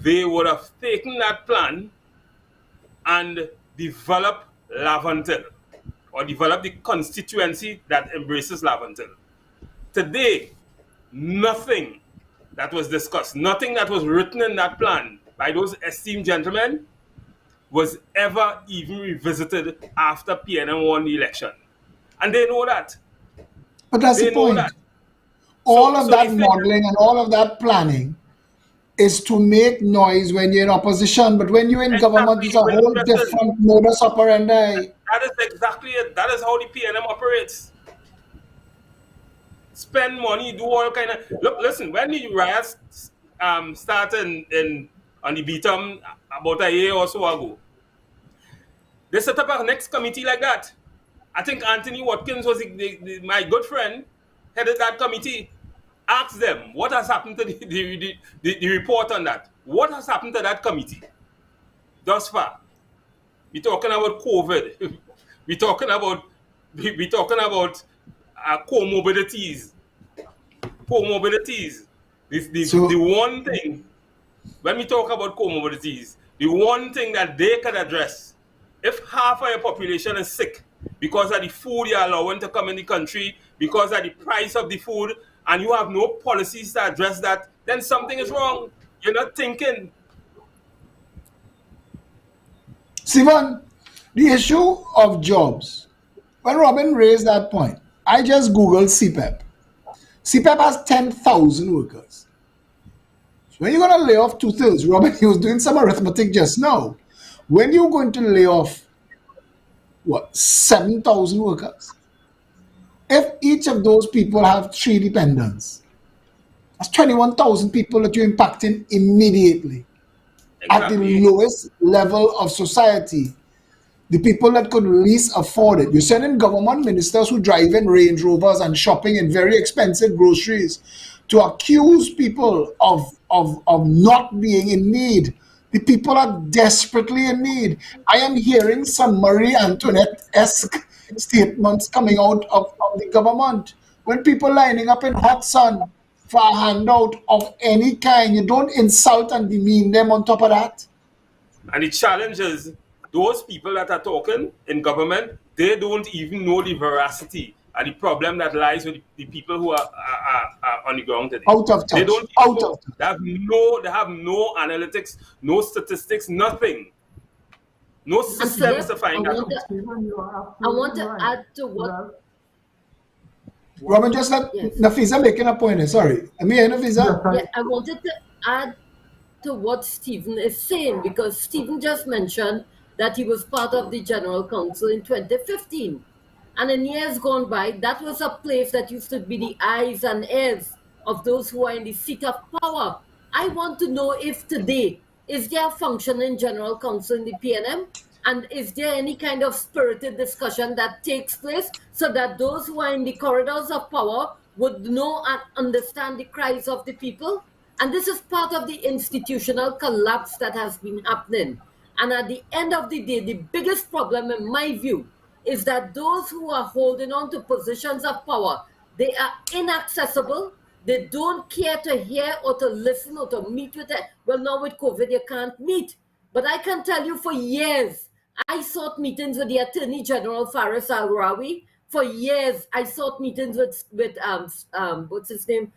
they would have taken that plan and developed Laventille, or developed the constituency that embraces Laventille. Today, nothing that was discussed, nothing that was written in that plan by those esteemed gentlemen was ever even revisited after PNM won the election. And they know that. But that's They the know point. that. All of that they think- modeling and all of that planning is to make noise when you're in opposition, but when you're in government, it's a Exactly. whole different modus operandi. That is exactly it. That is how the PNM operates. Spend money, do all kind of look. Listen, when the riots started on the Beatum about a year or so ago, they set up a next committee like that. I think Anthony Watkins was my good friend, headed that committee. Ask them what has happened to the report on that. What has happened to that committee thus far? We're talking about COVID. We're talking about comorbidities. The one thing, when we talk about comorbidities, the one thing that they can address, if half of your population is sick because of the food you're allowing to come in the country, because of the price of the food, and you have no policies to address that, then something is wrong. You're not thinking. Sivan, the issue of jobs, when Robin raised that point, I just Googled CPEP. CPEP has 10,000 workers. So when you're going to lay off two-thirds, Robin, he was doing some arithmetic just now. When you're going to lay off, 7,000 workers? If each of those people have 3 dependents, that's 21,000 people that you're impacting immediately. At the lowest level of society, the people that could least afford it. You're sending government ministers who drive in Range Rovers and shopping in very expensive groceries to accuse people of not being in need. The people are desperately in need. I am hearing some Marie Antoinette-esque statements coming out of the government. When people lining up in hot sun for a handout of any kind, you don't insult and demean them on top of that. And the challenge is, those people that are talking in government, they don't even know the veracity and the problem that lies with the people who are on the ground today. Out of touch. They don't Out of touch. They have no analytics, no statistics, nothing. No And system is Philip, to find that out. Stephen, you are I want absolutely to right. add to what, Well, Robin, just let yes. Nafisa making a point here. Sorry. Am I here, yes, Nafisa? Yeah, I wanted to add to what Stephen is saying because Stephen just mentioned that he was part of the General Council in 2015. And in years gone by, that was a place that used to be the eyes and ears of those who are in the seat of power. I want to know if today, is there a functioning General Council in the PNM? And is there any kind of spirited discussion that takes place so that those who are in the corridors of power would know and understand the cries of the people? And this is part of the institutional collapse that has been happening. And at the end of the day, the biggest problem, in my view, is that those who are holding on to positions of power, they are inaccessible. They don't care to hear or to listen or to meet with it. Well, now with COVID, you can't meet. But I can tell you for years, I sought meetings with the Attorney General Faris Al-Rawi. For years, I sought meetings with what's his name?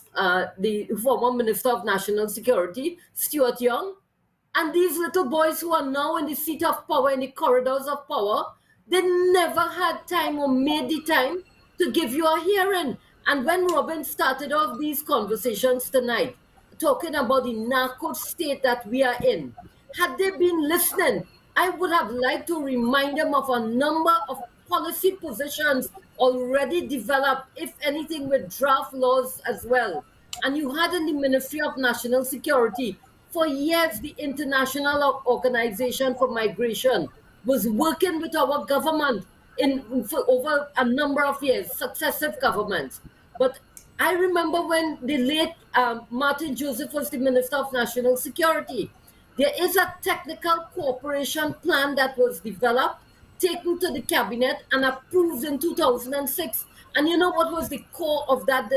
The former Minister of National Security, Stuart Young. And these little boys who are now in the seat of power, in the corridors of power, they never had time or made the time to give you a hearing. And when Robin started off these conversations tonight, talking about the narco state that we are in, had they been listening, I would have liked to remind them of a number of policy positions already developed, if anything, with draft laws as well. And you had in the Ministry of National Security, for years, the International Organization for Migration was working with our government for over a number of years, successive governments. But I remember when the late Martin Joseph was the Minister of National Security, there is a technical cooperation plan that was developed, taken to the cabinet, and approved in 2006. And you know what was the core of that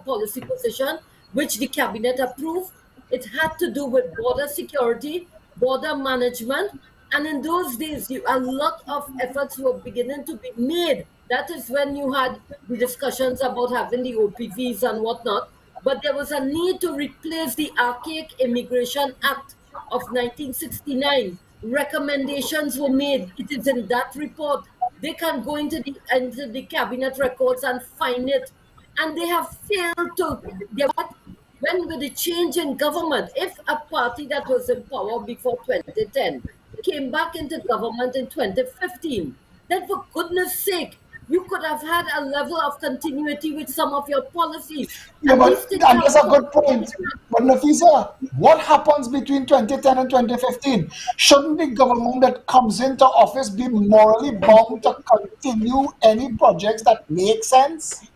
policy position, which the cabinet approved? It had to do with border security, border management, and in those days, a lot of efforts were beginning to be made. That is when you had the discussions about having the OPVs and whatnot. But there was a need to replace the archaic Immigration Act of 1969. Recommendations were made. It is in that report. They can go into the cabinet records and find it. And they have failed to. When with the change in government, if a party that was in power before 2010 came back into government in 2015, then for goodness sake, you could have had a level of continuity with some of your policies. Yeah, And these but things and have that's a not good point. But Nafisa, what happens between 2010 and 2015? Shouldn't the government that comes into office be morally bound to continue any projects that make sense?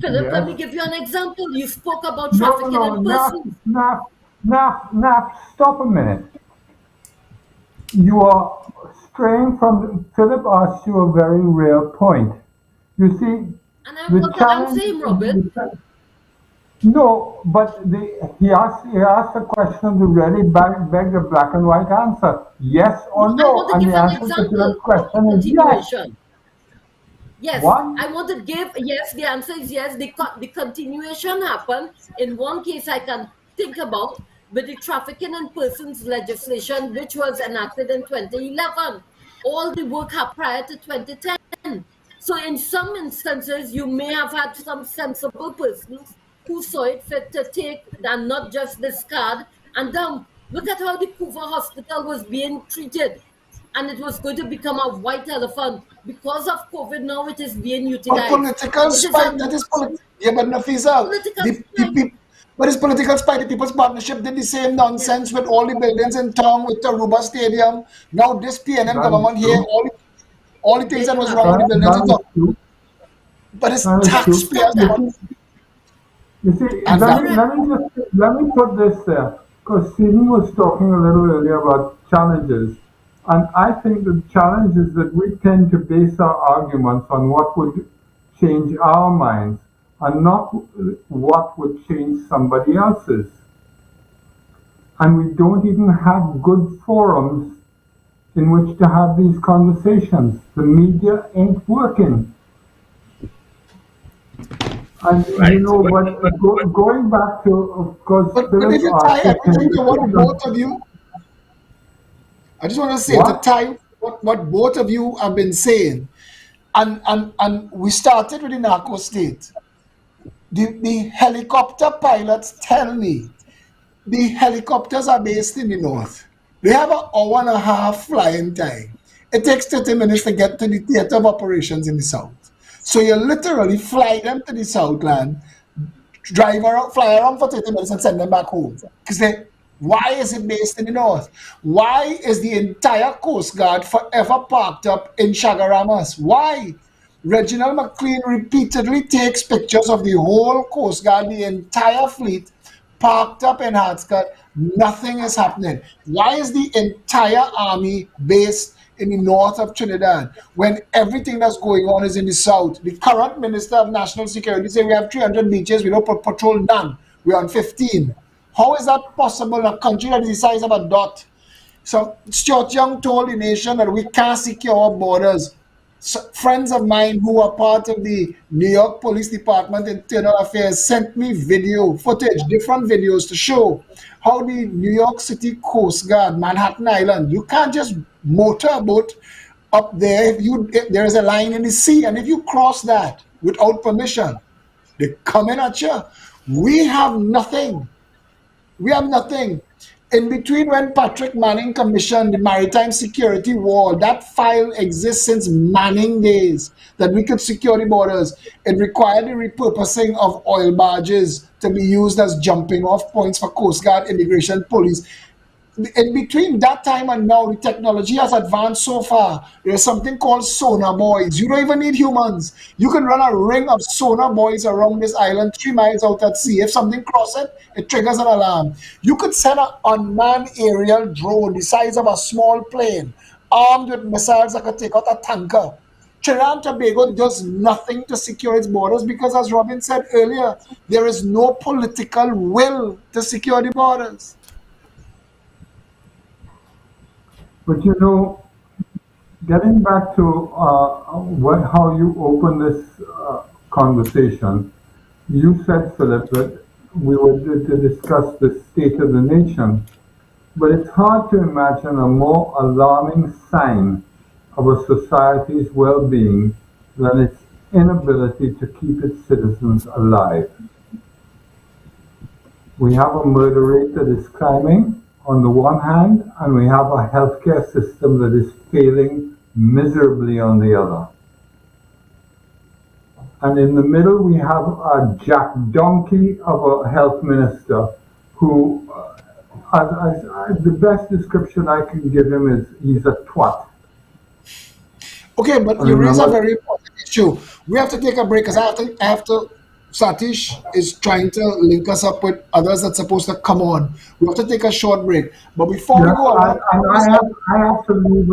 Philip, let me yes. give you an example. You spoke about No, trafficking no, in persons. Stop a minute. You are straying from, Philip asked you a very real point. You see, And I the what I'm challenge, saying, Robin. no, but he asked a question to really beg a black and white answer, yes No, or I no, want to and give the an answer to example that of the question is yes. continuation. Yes, What? I want to give, yes, the answer is yes. The continuation happened. In one case, I can think about with the trafficking in persons legislation, which was enacted in 2011. All the work happened prior to 2010. So, in some instances, you may have had some sensible persons who saw it fit to take and not just discard and dump. Look at how the Kuva Hospital was being treated, and it was going to become a white elephant. Because of COVID, now it is being But utilized. political It is a spite, that is yeah, but Nafisa, political the strike. people, but it's political spite. The People's Partnership did the same Yes, nonsense with all the buildings in town with the Aruba Stadium. Now this PNM That is government here, true. all the things there that you was have wrong it. with the buildings in That town. is true. But it's That is Let's true. stop taxpayers' You that. money. see, you see, And let that, me Correct. let me just let me put this there because Stephen was talking a little earlier about challenges, and I think the challenge is that we tend to base our arguments on what would change our minds and not what would change somebody else's, and we don't even have good forums in which to have these conversations. The media ain't working. And Right. going back to, of course, but if Philip you tie asked a everything to what both question. of you, I just want to say to What? tie what both of you have been saying, and we started with the narco state. The helicopter pilots tell me the helicopters are based in the north. They have an hour and a half flying time. It takes 30 minutes to get to the theater of operations in the south. So you literally fly them to the southland, drive around, fly around for 30 minutes and send them back home. Because why is it based in the north? Why is the entire Coast Guard forever parked up in Chagaramas? Why? Reginald McLean repeatedly takes pictures of the whole Coast Guard, the entire fleet, parked up in Hartscott. Nothing is happening. Why is the entire army based in the north of Trinidad when everything that's going on is in the south? The current Minister of National Security says we have 300 beaches, we don't patrol none. We're on 15. How is that possible in a country that is the size of a dot? So Stuart Young told the nation that we can't secure our borders. So friends of mine who are part of the New York Police Department Internal Affairs sent me video footage, different videos to show how the New York City Coast Guard, Manhattan Island, you can't just motor a boat up there if there is a line in the sea, and if you cross that without permission, they're coming at you. We have nothing. We have nothing. In between when Patrick Manning commissioned the Maritime Security Wall, that file exists since Manning days, that we could secure the borders. It required the repurposing of oil barges to be used as jumping off points for Coast Guard, immigration, police. In between that time and now, the technology has advanced so far. There's something called sonar buoys. You don't even need humans. You can run a ring of sonar buoys around this island 3 miles out at sea. If something crosses it, it triggers an alarm. You could send an unmanned aerial drone the size of a small plane, armed with missiles that could take out a tanker. Trinidad and Tobago does nothing to secure its borders because, as Robin said earlier, there is no political will to secure the borders. But getting back to how you open this conversation, you said, Philip, that we were to discuss the state of the nation, but it's hard to imagine a more alarming sign of a society's well-being than its inability to keep its citizens alive. We have a murder rate that is climbing on the one hand, and we have a healthcare system that is failing miserably on the other. And in the middle, we have a jack donkey of a health minister who, the best description I can give him is he's a twat. Okay, but you raise a very important issue. We have to take a break because after Satish is trying to link us up with others that's supposed to come on. We have to take a short break. But before we go on, I have to leave.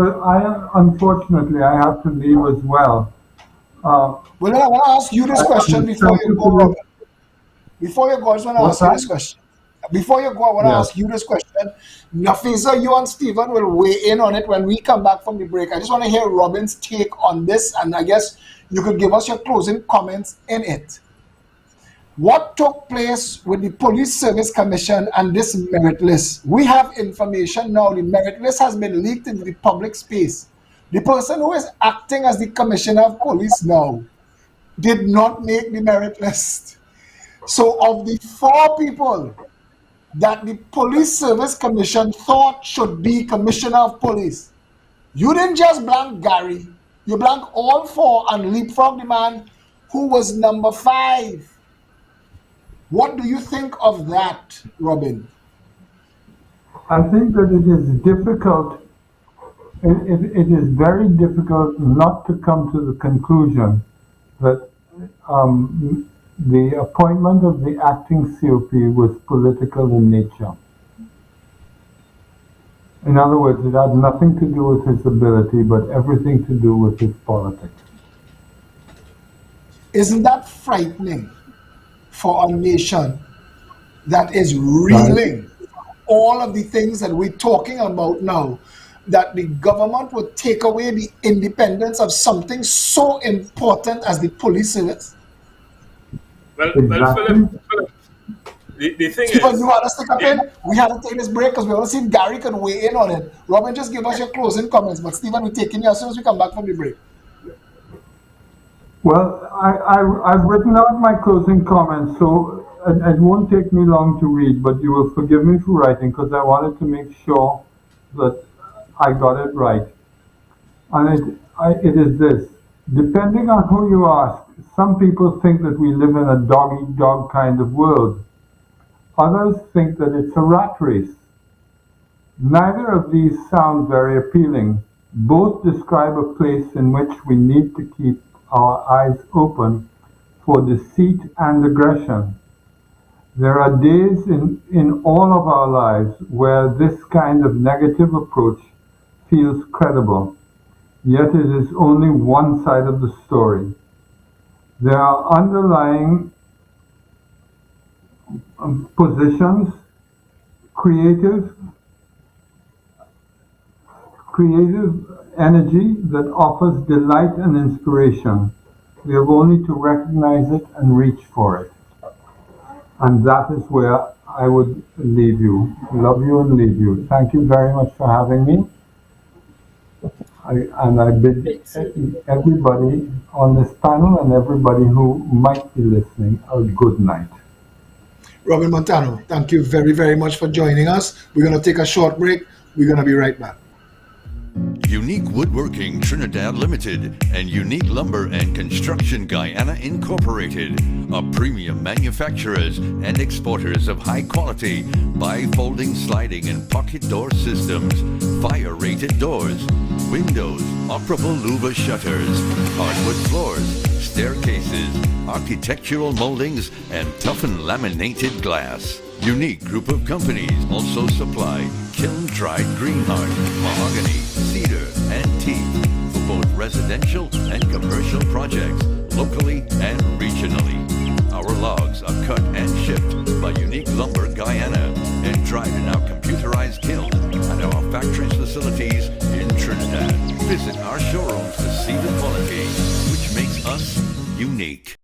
Unfortunately, I have to leave as well. Well, I want to ask you this question before you go, Robert. Before you go, I just want to ask you this question. Before you go, I want to ask you this question. Nafisa, you and Stephen will weigh in on it when we come back from the break. I just want to hear Robin's take on this, and I guess you could give us your closing comments in it. What took place with the Police Service Commission and this merit list? We have information now. The merit list has been leaked into the public space. The person who is acting as the Commissioner of Police now did not make the merit list. So of the 4 people that the Police Service Commission thought should be Commissioner of Police, you didn't just blank Gary. You blanked all 4 and leapfrog the man who was number 5. What do you think of that, Robin? I think that it is difficult. It is very difficult not to come to the conclusion that the appointment of the acting COP was political in nature. In other words, it had nothing to do with his ability, but everything to do with his politics. Isn't that frightening for a nation that is reeling all of the things that we're talking about now, that the government would take away the independence of something so important as the police service? Well, Exactly. Philip, The thing Stephen, you is, had to stick up yeah, in. We had to take this break because we want to see if Gary could weigh in on it. Robin, just give us your closing comments. But Stephen, we're taking you as soon as we come back from the break. Well, I've written out my closing comments, so it won't take me long to read, but you will forgive me for writing because I wanted to make sure that I got it right. And it is this. Depending on who you ask, some people think that we live in a dog-eat-dog kind of world. Others think that it's a rat race. Neither of these sound very appealing. Both describe a place in which we need to keep our eyes open for deceit and aggression. There are days in all of our lives where this kind of negative approach feels credible, yet it is only one side of the story. There are underlying positions, creative energy that offers delight and inspiration. We have only to recognize it and reach for it. And that is where I would leave you. Love you and leave you. Thank you very much for having me. I bid everybody on this panel and everybody who might be listening a good night. Robin Montano, thank you very, very much for joining us. We're going to take a short break. We're going to be right back. Unique Woodworking Trinidad Limited and Unique Lumber and Construction Guyana Incorporated are premium manufacturers and exporters of high quality bifolding sliding and pocket door systems, fire-rated doors, windows, operable louver shutters, hardwood floors, staircases, architectural moldings, and toughened laminated glass. Unique Group of Companies also supply kiln-dried greenheart, mahogany, cedar, and teak for both residential and commercial projects, locally and regionally. Our logs are cut and shipped by Unique Lumber Guyana and dried in our computerized kiln at our factories facilities in Trinidad. Visit our showrooms to see the quality, which makes us unique.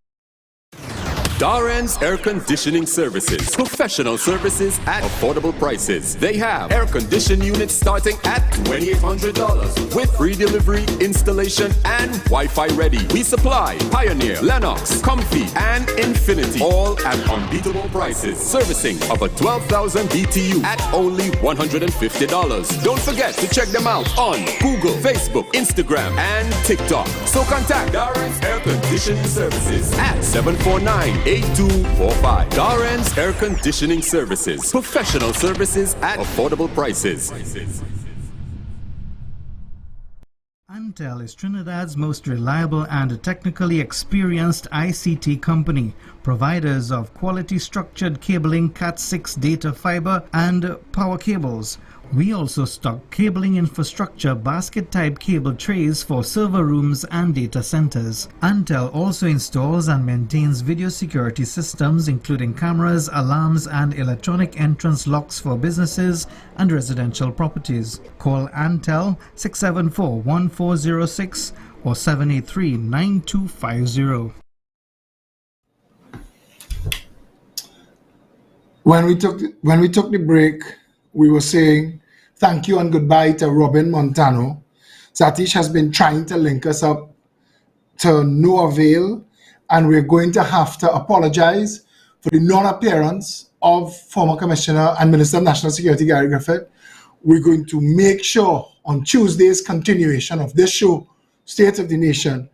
Darren's Air Conditioning Services. Professional services at affordable prices. They have air conditioning units starting at $2,800 with free delivery, installation, and Wi-Fi ready. We supply Pioneer, Lennox, Comfy, and Infinity, all at unbeatable prices. Servicing of a 12,000 BTU at only $150. Don't forget to check them out on Google, Facebook, Instagram, and TikTok. So contact Darren's Air Conditioning Services at 749-8245. Darren's Air Conditioning Services. Professional services at affordable prices. Antel is Trinidad's most reliable and technically experienced ICT company, providers of quality structured cabling, Cat6 data fiber, and power cables. We also stock cabling infrastructure basket-type cable trays for server rooms and data centers. Antel also installs and maintains video security systems including cameras, alarms, and electronic entrance locks for businesses and residential properties. Call Antel 674-1406 or 783-9250. When we took the break, we were saying thank you and goodbye to Robin Montano. Satish has been trying to link us up to no avail, and we're going to have to apologize for the non-appearance of former Commissioner and Minister of National Security Gary Griffith. We're going to make sure on Tuesday's continuation of this show, State of the Nation,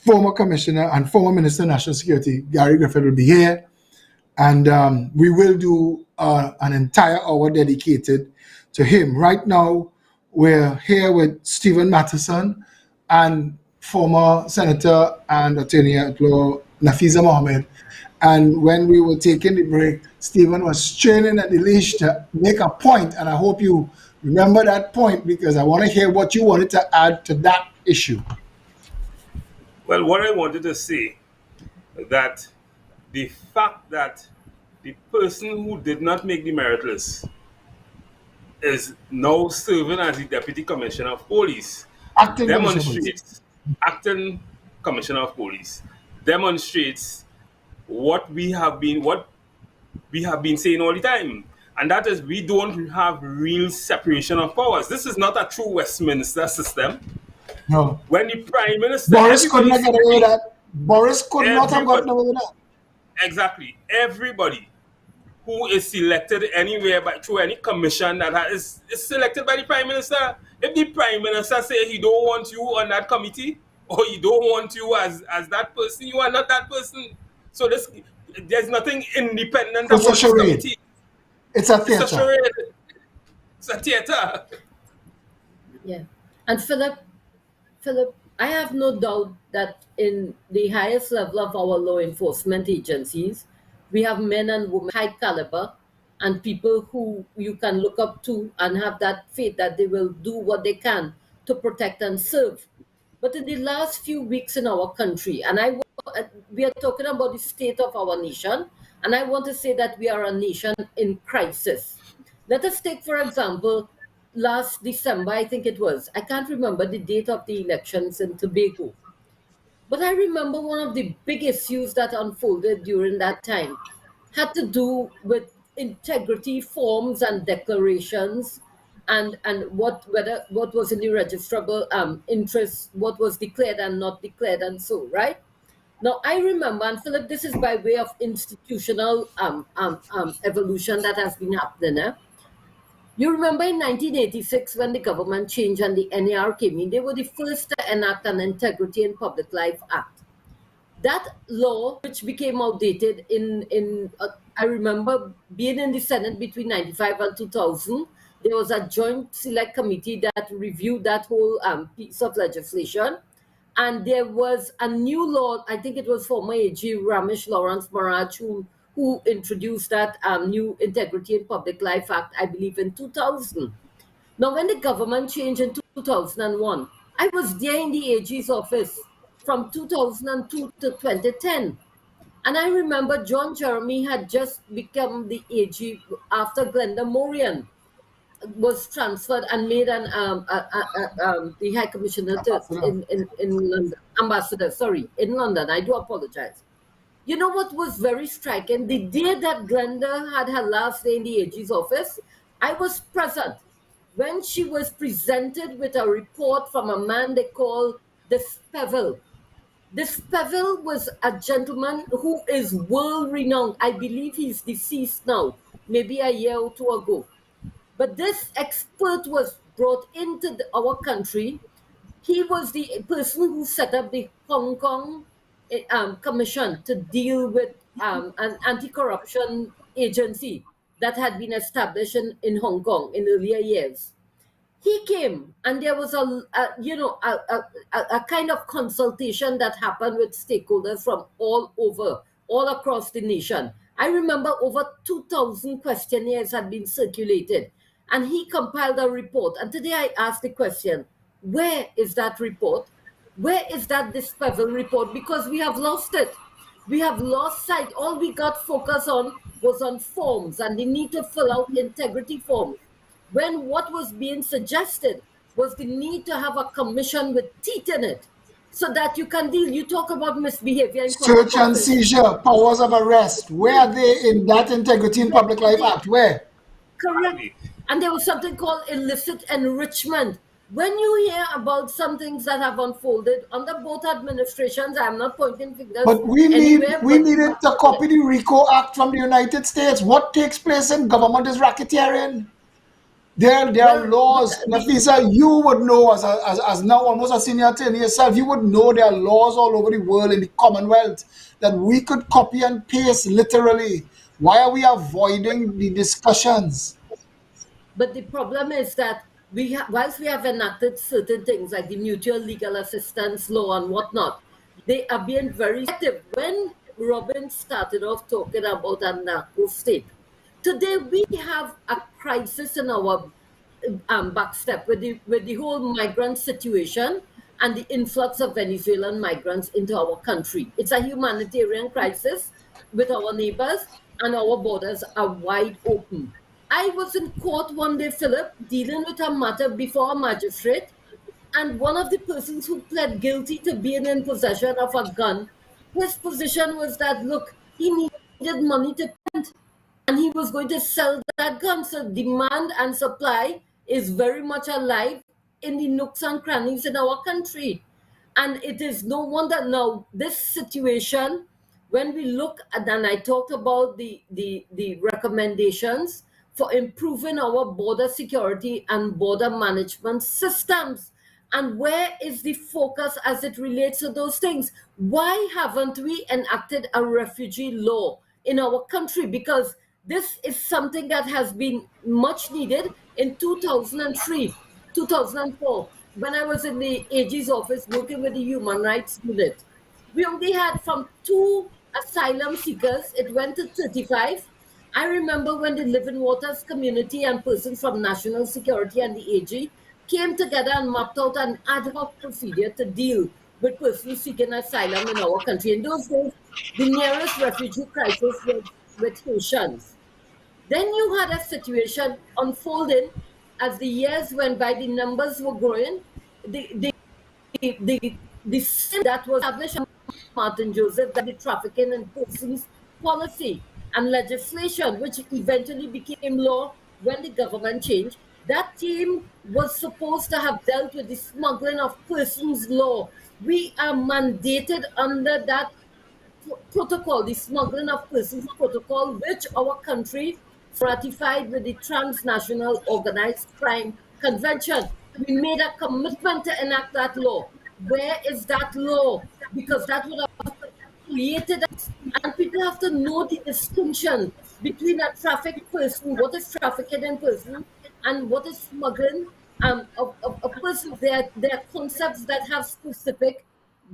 former Commissioner and former Minister of National Security Gary Griffith will be here. And we will do an entire hour dedicated to him. Right now, we're here with Stephen Matheson and former Senator and Attorney at Law Nafiza Mohammed. And when we were taking the break, Stephen was straining at the leash to make a point, and I hope you remember that point because I want to hear what you wanted to add to that issue. Well, what I wanted to say that the fact that the person who did not make the merit list is now serving as the Deputy Commissioner of Police Acting Commissioner of Police demonstrates what we have been, what we have been saying all the time. And that is, we don't have real separation of powers. This is not a true Westminster system. No. When the Prime Minister, Boris could not get away with that. Boris could not have everybody, gotten away with that. exactly, everybody who is selected anywhere by through any commission is selected by the Prime Minister. If the Prime Minister say he don't want you on that committee, or he don't want you as that person, you are not that person. So there's nothing independent It's a about this charade. committee. It's a It's a theater. charade. It's a theater. Yeah. And Philip, I have no doubt that in the highest level of our law enforcement agencies, we have men and women high caliber and people who you can look up to and have that faith that they will do what they can to protect and serve. But in the last few weeks in our country, we are talking about the state of our nation, and I want to say that we are a nation in crisis. Let us take, for example, last December, I think it was. I can't remember the date of the elections in Tobago. But I remember one of the big issues that unfolded during that time had to do with integrity forms and declarations and what was in the registrable interest, what was declared and not declared, and so right. Now I remember, and Philip, this is by way of institutional evolution that has been happening. You remember in 1986 when the government changed and the NAR came in, they were the first to enact an Integrity in Public Life Act. That law, which became outdated I remember being in the Senate between 95 and 2000, there was a joint select committee that reviewed that whole piece of legislation. And there was a new law, I think it was former AG Ramesh Lawrence Maraj who introduced that new Integrity in Public Life Act, I believe in 2000. Now, when the government changed in 2001, I was there in the AG's office from 2002 to 2010. And I remember John Jeremy had just become the AG after Glenda Morian was transferred and made the High Commissioner in London, Ambassador, sorry, in London. I do apologize. You know what was very striking? The day that Glenda had her last day in the AG's office, I was present when she was presented with a report from a man they call the Spevel. The Spevel was a gentleman who is world renowned. I believe he's deceased now, maybe a year or two ago. But this expert was brought into our country. He was the person who set up the Hong Kong commission to deal with an anti-corruption agency that had been established in Hong Kong in earlier years. He came and there was a kind of consultation that happened with stakeholders from all over, all across the nation. I remember over 2,000 questionnaires had been circulated and he compiled a report. And today I ask the question, where is that report? Where is that Dispevel report? Because we have lost it. We have lost sight. All we got focus on was on forms and the need to fill out integrity forms. When what was being suggested was the need to have a commission with teeth in it so that you can deal. You talk about misbehavior in Search and seizure, powers of arrest. Where are they in that Integrity in Public Life Act? Where? Correct. And there was something called illicit enrichment. When you hear about some things that have unfolded under both administrations, I'm not pointing fingers. But we needed to copy the RICO Act from the United States. What takes place in government is racketeering. There are laws. Nafisa, you would know as now almost a senior attorney yourself, you would know there are laws all over the world in the Commonwealth that we could copy and paste literally. Why are we avoiding the discussions? But the problem is that whilst we have enacted certain things like the mutual legal assistance law and whatnot, they are being very active. When Robin started off talking about a narco state, today we have a crisis in our backstep with the whole migrant situation and the influx of Venezuelan migrants into our country. It's a humanitarian crisis with our neighbors, and our borders are wide open. I was in court one day, Philip, dealing with a matter before a magistrate, and one of the persons who pled guilty to being in possession of a gun, his position was that, look, he needed money to pay rent. and he was going to sell that gun. So demand and supply is very much alive in the nooks and crannies in our country. And it is no wonder now this situation, when we look at, and I talked about the recommendations for improving our border security and border management systems. And where is the focus as it relates to those things? Why haven't we enacted a refugee law in our country? Because this is something that has been much needed in 2003, 2004, when I was in the AG's office working with the Human Rights Unit. We only had from 2 asylum seekers, it went to 35. I remember when the Living Waters community and persons from National Security and the AG came together and mapped out an ad hoc procedure to deal with persons seeking asylum in our country. In those days, the nearest refugee crisis was with Haitians. Then you had a situation unfolding as the years went by, the numbers were growing. The sin that was established on Martin Joseph, that the trafficking in persons policy and legislation, which eventually became law when the government changed, that team was supposed to have dealt with the smuggling of persons law. We are mandated under that protocol, the smuggling of persons protocol, which our country ratified with the Transnational Organized Crime Convention. We made a commitment to enact that law. Where is that law? Because that would have created, and people have to know the distinction between a trafficked person, what is trafficking in person, and what is smuggling of persons. There are concepts that have specific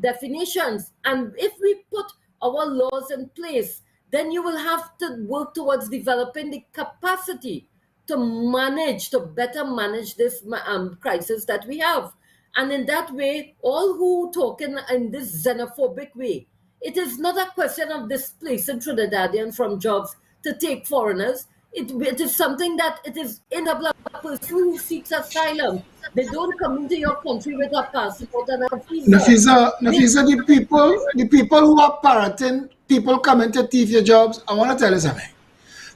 definitions. And if we put our laws in place, then you will have to work towards developing the capacity to manage, to better manage this crisis that we have. And in that way, all who talk in this xenophobic way, it is not a question of displacing Trinidadians from jobs to take foreigners. It is something that it is in a person who seeks asylum. They don't come into your country with a passport and a visa. Nafisa, the people who are parroting people coming to thief your jobs, I want to tell you something.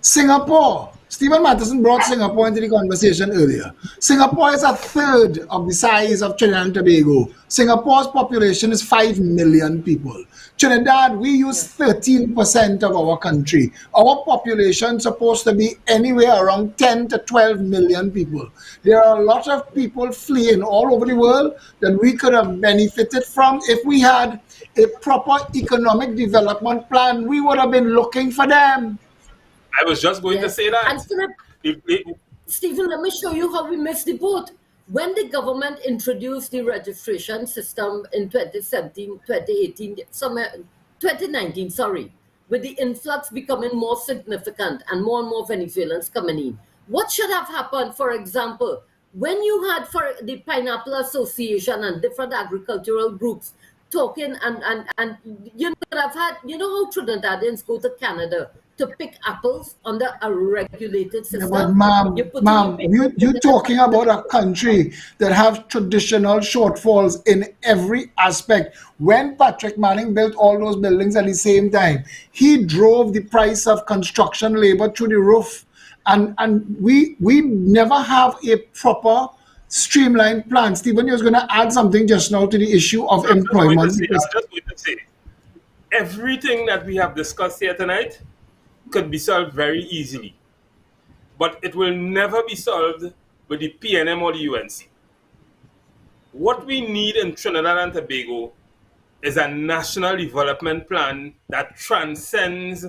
Singapore, Stephen Matheson brought Singapore into the conversation earlier. Singapore is a third of the size of Trinidad and Tobago. Singapore's population is 5 million people. Trinidad, we use 13% of our country. Our population is supposed to be anywhere around 10 to 12 million people. There are a lot of people fleeing all over the world that we could have benefited from if we had a proper economic development plan. We would have been looking for them. I was just going to say that. And Stephen, let me show you how we missed the boat. When the government introduced the registration system in 2017, 2018, 2019, sorry, with the influx becoming more significant and more Venezuelans coming in, what should have happened, for example, when you had for the Pineapple Association and different agricultural groups talking and you could have had, you know how Trinidadians go to Canada to pick apples under a regulated system. Yeah, but ma'am, you're talking about a country that have traditional shortfalls in every aspect. When Patrick Manning built all those buildings at the same time, he drove the price of construction labor through the roof. And we never have a proper streamlined plan. Stephen, you was going to add something just now to the issue of employment. I was just going to say, everything that we have discussed here tonight could be solved very easily, but it will never be solved with the PNM or the UNC. What we need in Trinidad and Tobago is a national development plan that transcends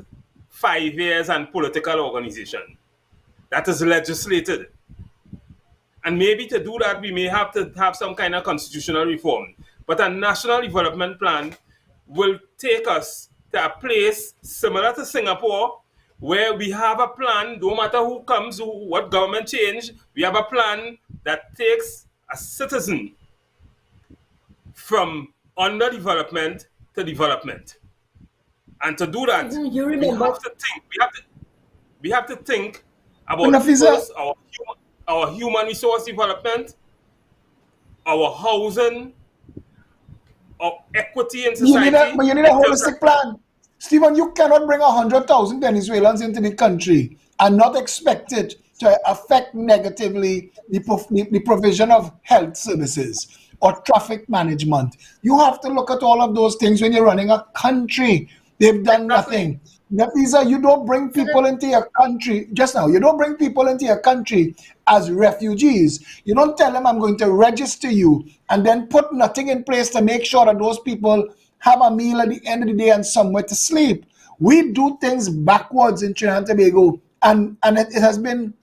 5 years and political organization, that is legislated. And maybe to do that, we may have to have some kind of constitutional reform. But a national development plan will take us to a place similar to Singapore, where we have a plan, no matter who comes, what government change, we have a plan that takes a citizen from underdevelopment to development. And to do that, you remember, we have to think about first our human resource development, our housing, our equity in society. But you need a holistic plan. Stephen, you cannot bring 100,000 Venezuelans into the country and not expect it to affect negatively the provision of health services or traffic management. You have to look at all of those things when you're running a country. They've done Exactly. nothing. Nafisa, you don't bring Philip, people into your country, just now, you don't bring people into your country as refugees. You don't tell them, I'm going to register you, and then put nothing in place to make sure that those people have a meal at the end of the day and somewhere to sleep. We do things backwards in Trinidad and Tobago, and it has been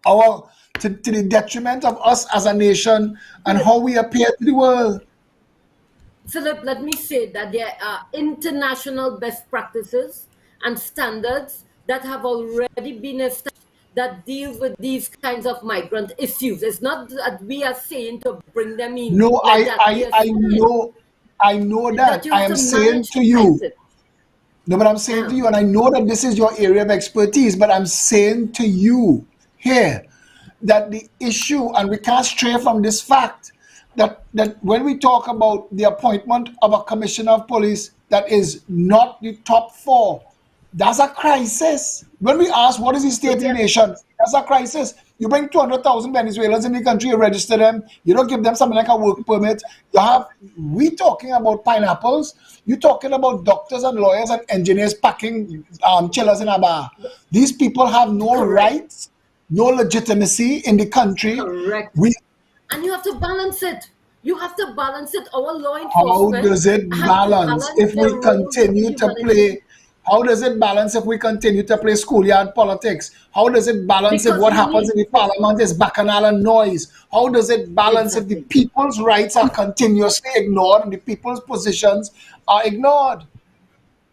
our to the detriment of us as a nation and Philip, how we appear to the world. Philip, let me say that there are international best practices and standards that have already been established that deal with these kinds of migrant issues. It's not that we are saying to bring them in No, like that. We are saying I know that that. you I have am to saying manage to the you, crisis. no, but I'm saying to Yeah. you, and I know that this is your area of expertise, but I'm saying to you here that the issue, and we can't stray from this fact, that when we talk about the appointment of a commissioner of police that is not the top four, that's a crisis. When we ask what is the state So of the there, nation, that's a crisis. You bring 200,000 Venezuelans in the country, you register them, you don't give them something like a work permit. You have, we talking about pineapples, you talking about doctors and lawyers and engineers packing chillers in a bar. These people have no correct, rights, no legitimacy in the country. correct. We, And you have to balance it. You have to balance it. Our law how enforcement does it has to balance balance if their we role with the continue to humanitarian play? How does it balance if we continue to play schoolyard politics? How does it balance if because what we happens need in the parliament is bacchanal and noise? How does it balance if the exactly. people's rights are continuously ignored and the people's positions are ignored?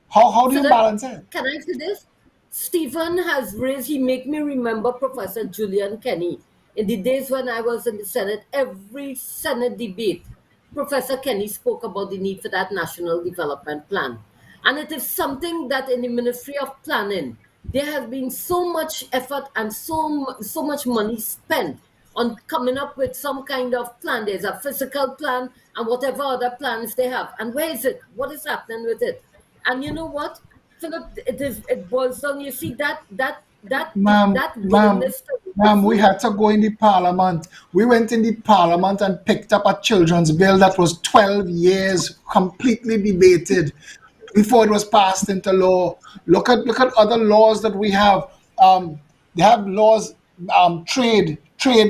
How do you Philip, balance it? can I say this? Stephen has raised, he make me remember Professor Julian Kenny. In the days when I was in the Senate, every Senate debate, Professor Kenny spoke about the need for that national development plan. And it is something that in the Ministry of Planning, there has been so much effort and so much money spent on coming up with some kind of plan. There's a physical plan and whatever other plans they have. And where is it? What is happening with it? And you know what, Philip, it boils down. You see Ma'am, that ma'am, willingness to ma'am, we listen. had to go in the parliament. We went in the parliament and picked up a children's bill that was 12 years completely debated before it was passed into law. Look at other laws that we have. They have laws, trade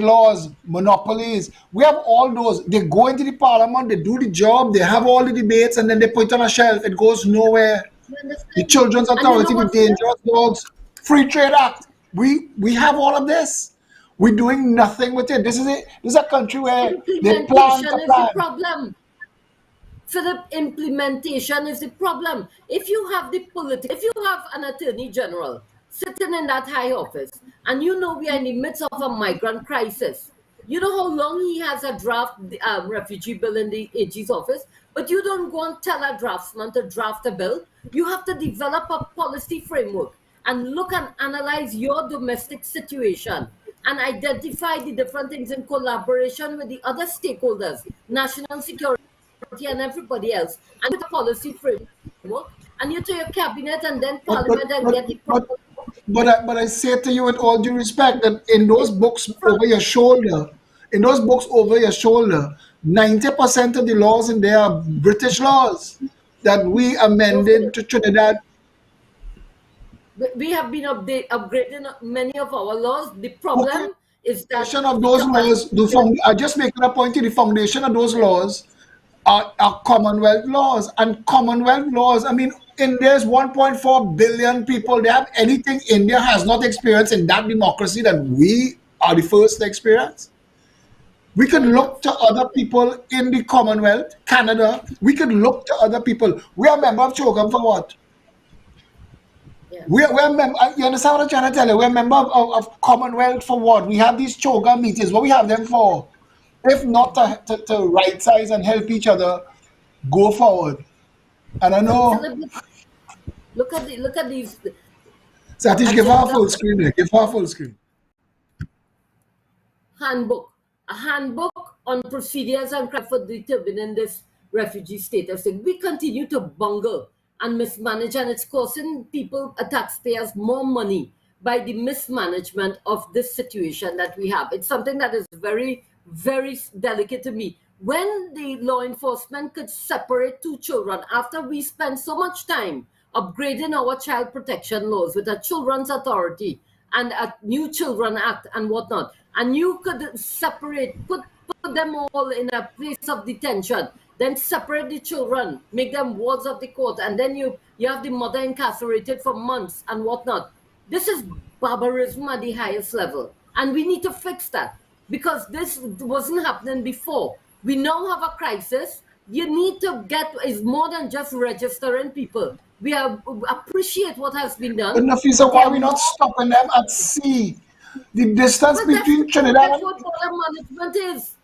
laws, monopolies. We have all those. They go into the parliament, they do the job, they have all the debates, and then they put it on a shelf. It goes nowhere. You The understand? Children's And you know Authority, the what, Philip? Dangerous Dogs, Free Trade Act. We have all of this. We're doing nothing with it. This is it. This is a country where they plan to Implementation is the plan. problem. Philip, implementation is the problem. If you have if you have an attorney general sitting in that high office, and you know we are in the midst of a migrant crisis, you know how long he has a draft refugee bill in the AG's office, but you don't go and tell a draftsman to draft a bill. You have to develop a policy framework and look and analyze your domestic situation and identify the different things in collaboration with the other stakeholders, national security and everybody else, and with a policy framework, and you to your cabinet and then But but parliament and but get the but proper but I say to you with all due respect that in those it books from over your shoulder, 90% of the laws in there are British laws that we no amended Philip. to Trinidad. We have been upgrading many of our laws. The Okay, problem is that foundation of the those capacity laws, I just making a point to the foundation of those laws are Commonwealth laws. And Commonwealth laws, I mean, India's 1.4 billion people. They have anything India has not experienced in that democracy that we are the first to experience. We could fair look enough. to other people in the Commonwealth, Canada. We could look to other people. We are a member of CHOGM for what? Yeah. You understand what I'm trying to tell you? We're a member of Commonwealth for what? We have these CHOGM meetings. What we have them for? If not to right size and help each other go forward. And I know, Philip, look at these Satish, give her a agenda full screen there. Give her a full screen. handbook, a handbook on procedures and criteria for determining this refugee status. We continue to bungle and mismanaged, and it's costing people, taxpayers, more money by the mismanagement of this situation that we have. It's something that is very, very delicate to me. When the law enforcement could separate two children after we spend so much time upgrading our child protection laws with a Children's Authority and a new Children Act and whatnot, and you could separate, put them all in a place of detention, then separate the children, make them wards of the court, and then you have the mother incarcerated for months and whatnot. This is barbarism at the highest level, and we need to fix that because this wasn't happening before. We now have a crisis. You need to get is more than just registering people. We appreciate what has been done. But Nafisa, why are we not stopping them at sea? The distance But between Trinidad that's what border management is.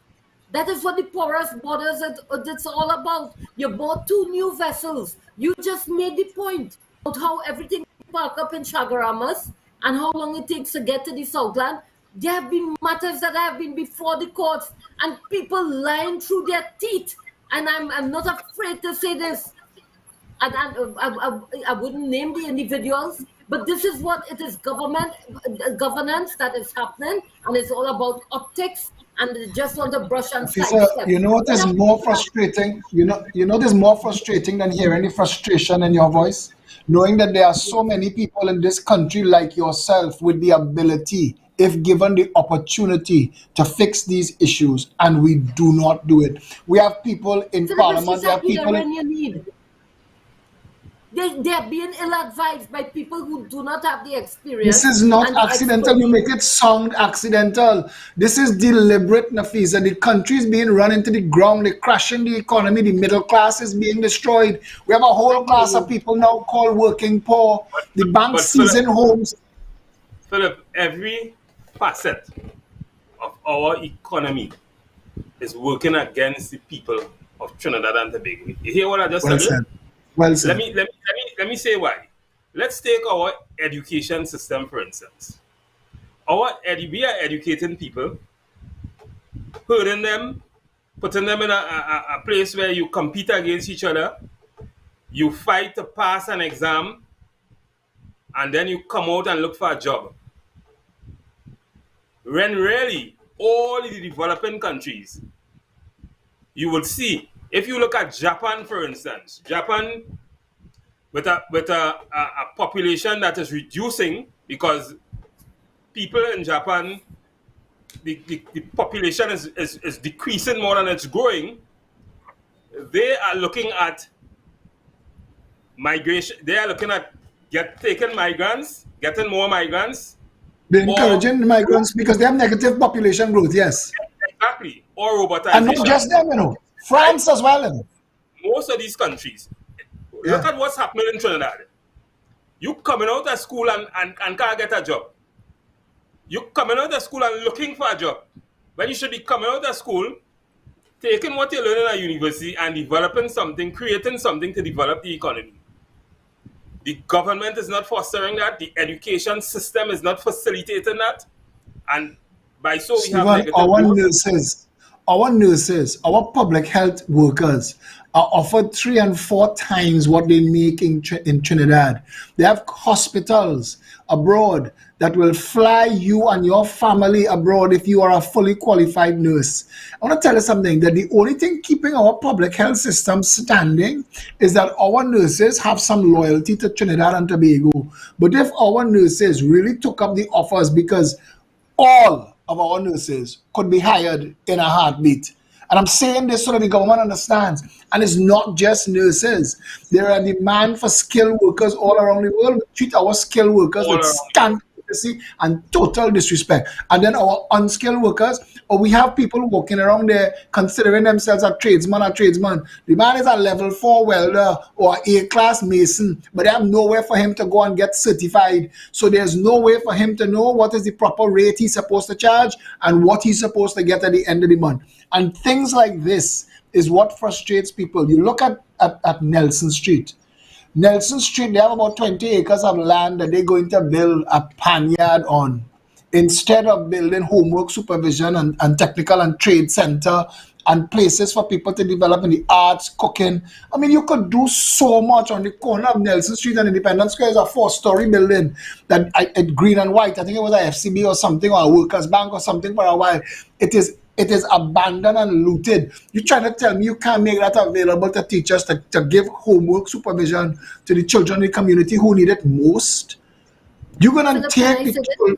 That is what the porous borders, it's all about. You bought two new vessels. You just made the point about how everything park up in Chagaramas and how long it takes to get to the Southland. There have been matters that have been before the courts and people lying through their teeth. And I'm not afraid to say this. And I wouldn't name the individuals, but this is what it is: governance that is happening, and it's all about optics, and they just want to brush and Officer, sidestep. you know what is more frustrating? You know what is more frustrating than hearing the frustration in your voice? Knowing that there are so many people in this country like yourself with the ability, if given the opportunity, to fix these issues, and we do not do it. We have people in Phillip, Parliament, there are people in... you need. They are being ill-advised by people who do not have the experience. This is not and the accidental. You make it sound accidental. This is deliberate, Nafisa. The country is being run into the ground. They're crashing the economy. The middle class is being destroyed. We have a whole class of people now called working poor. The bank seizing homes. Philip, every facet of our economy is working against the people of Trinidad and Tobago. You hear what I just Well said? said. Well said. Let me say why. Let's take our education system, for instance. We are educating people, herding them, putting them in a place where you compete against each other, you fight to pass an exam, and then you come out and look for a job. When really, all the developing countries, you will see, if you look at Japan, for instance, Japan with a population that is reducing because people in Japan, the population is decreasing more than it's growing. They are looking at migration. They are looking at taking migrants, getting more migrants. They're encouraging migrants because they have negative population growth, yes. Exactly. Or robotization. And not just them, France as well. Most of these countries. Yeah. Look at what's happening in Trinidad. You coming out of school and can't get a job. You coming out of school and looking for a job. When you should be coming out of school, taking what you learn in a university and developing something, creating something to develop the economy. The government is not fostering that. The education system is not facilitating that. And by so we have negative our nurses, our public health workers are offered 3 and 4 times what they make in Trinidad. They have hospitals abroad that will fly you and your family abroad if you are a fully qualified nurse. I want to tell you something, that the only thing keeping our public health system standing is that our nurses have some loyalty to Trinidad and Tobago. But if our nurses really took up the offers, because all of our nurses could be hired in a heartbeat. And I'm saying this so that the government understands. And it's not just nurses. There are demand for skilled workers all around the world. We treat our skilled workers with scant courtesy and total disrespect. And then our unskilled workers, or we have people walking around there considering themselves a tradesman. The man is a level 4 welder or A-class mason, but they have nowhere for him to go and get certified. So there's no way for him to know what is the proper rate he's supposed to charge and what he's supposed to get at the end of the month. And things like this is what frustrates people. You look at Nelson Street. Nelson Street, they have about 20 acres of land that they're going to build a panyard on. instead of building homework supervision and technical and trade center and places for people to develop in the arts, cooking. I mean, you could do so much on the corner of Nelson Street and Independence Square. Is a 4-story building that at green and white. I think it was a FCB or something, or a Workers Bank or something for a while. It is abandoned and looted. You're trying to tell me you can't make that available to teachers to give homework supervision to the children in the community who need it most? You're going to Phillip, can take I the say that? children.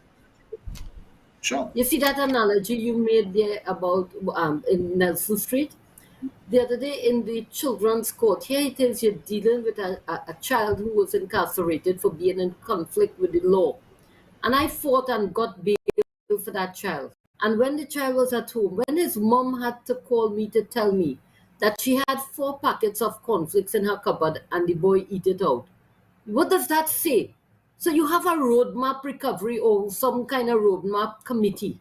Sure. You see that analogy you made there about in Nelson Street? The other day in the children's court, here it is, you're dealing with a child who was incarcerated for being in conflict with the law. And I fought and got bail for that child. And when the child was at home, when his mom had to call me to tell me that she had 4 packets of cornflakes in her cupboard and the boy eat it out. What does that say? So you have a roadmap recovery or some kind of roadmap committee,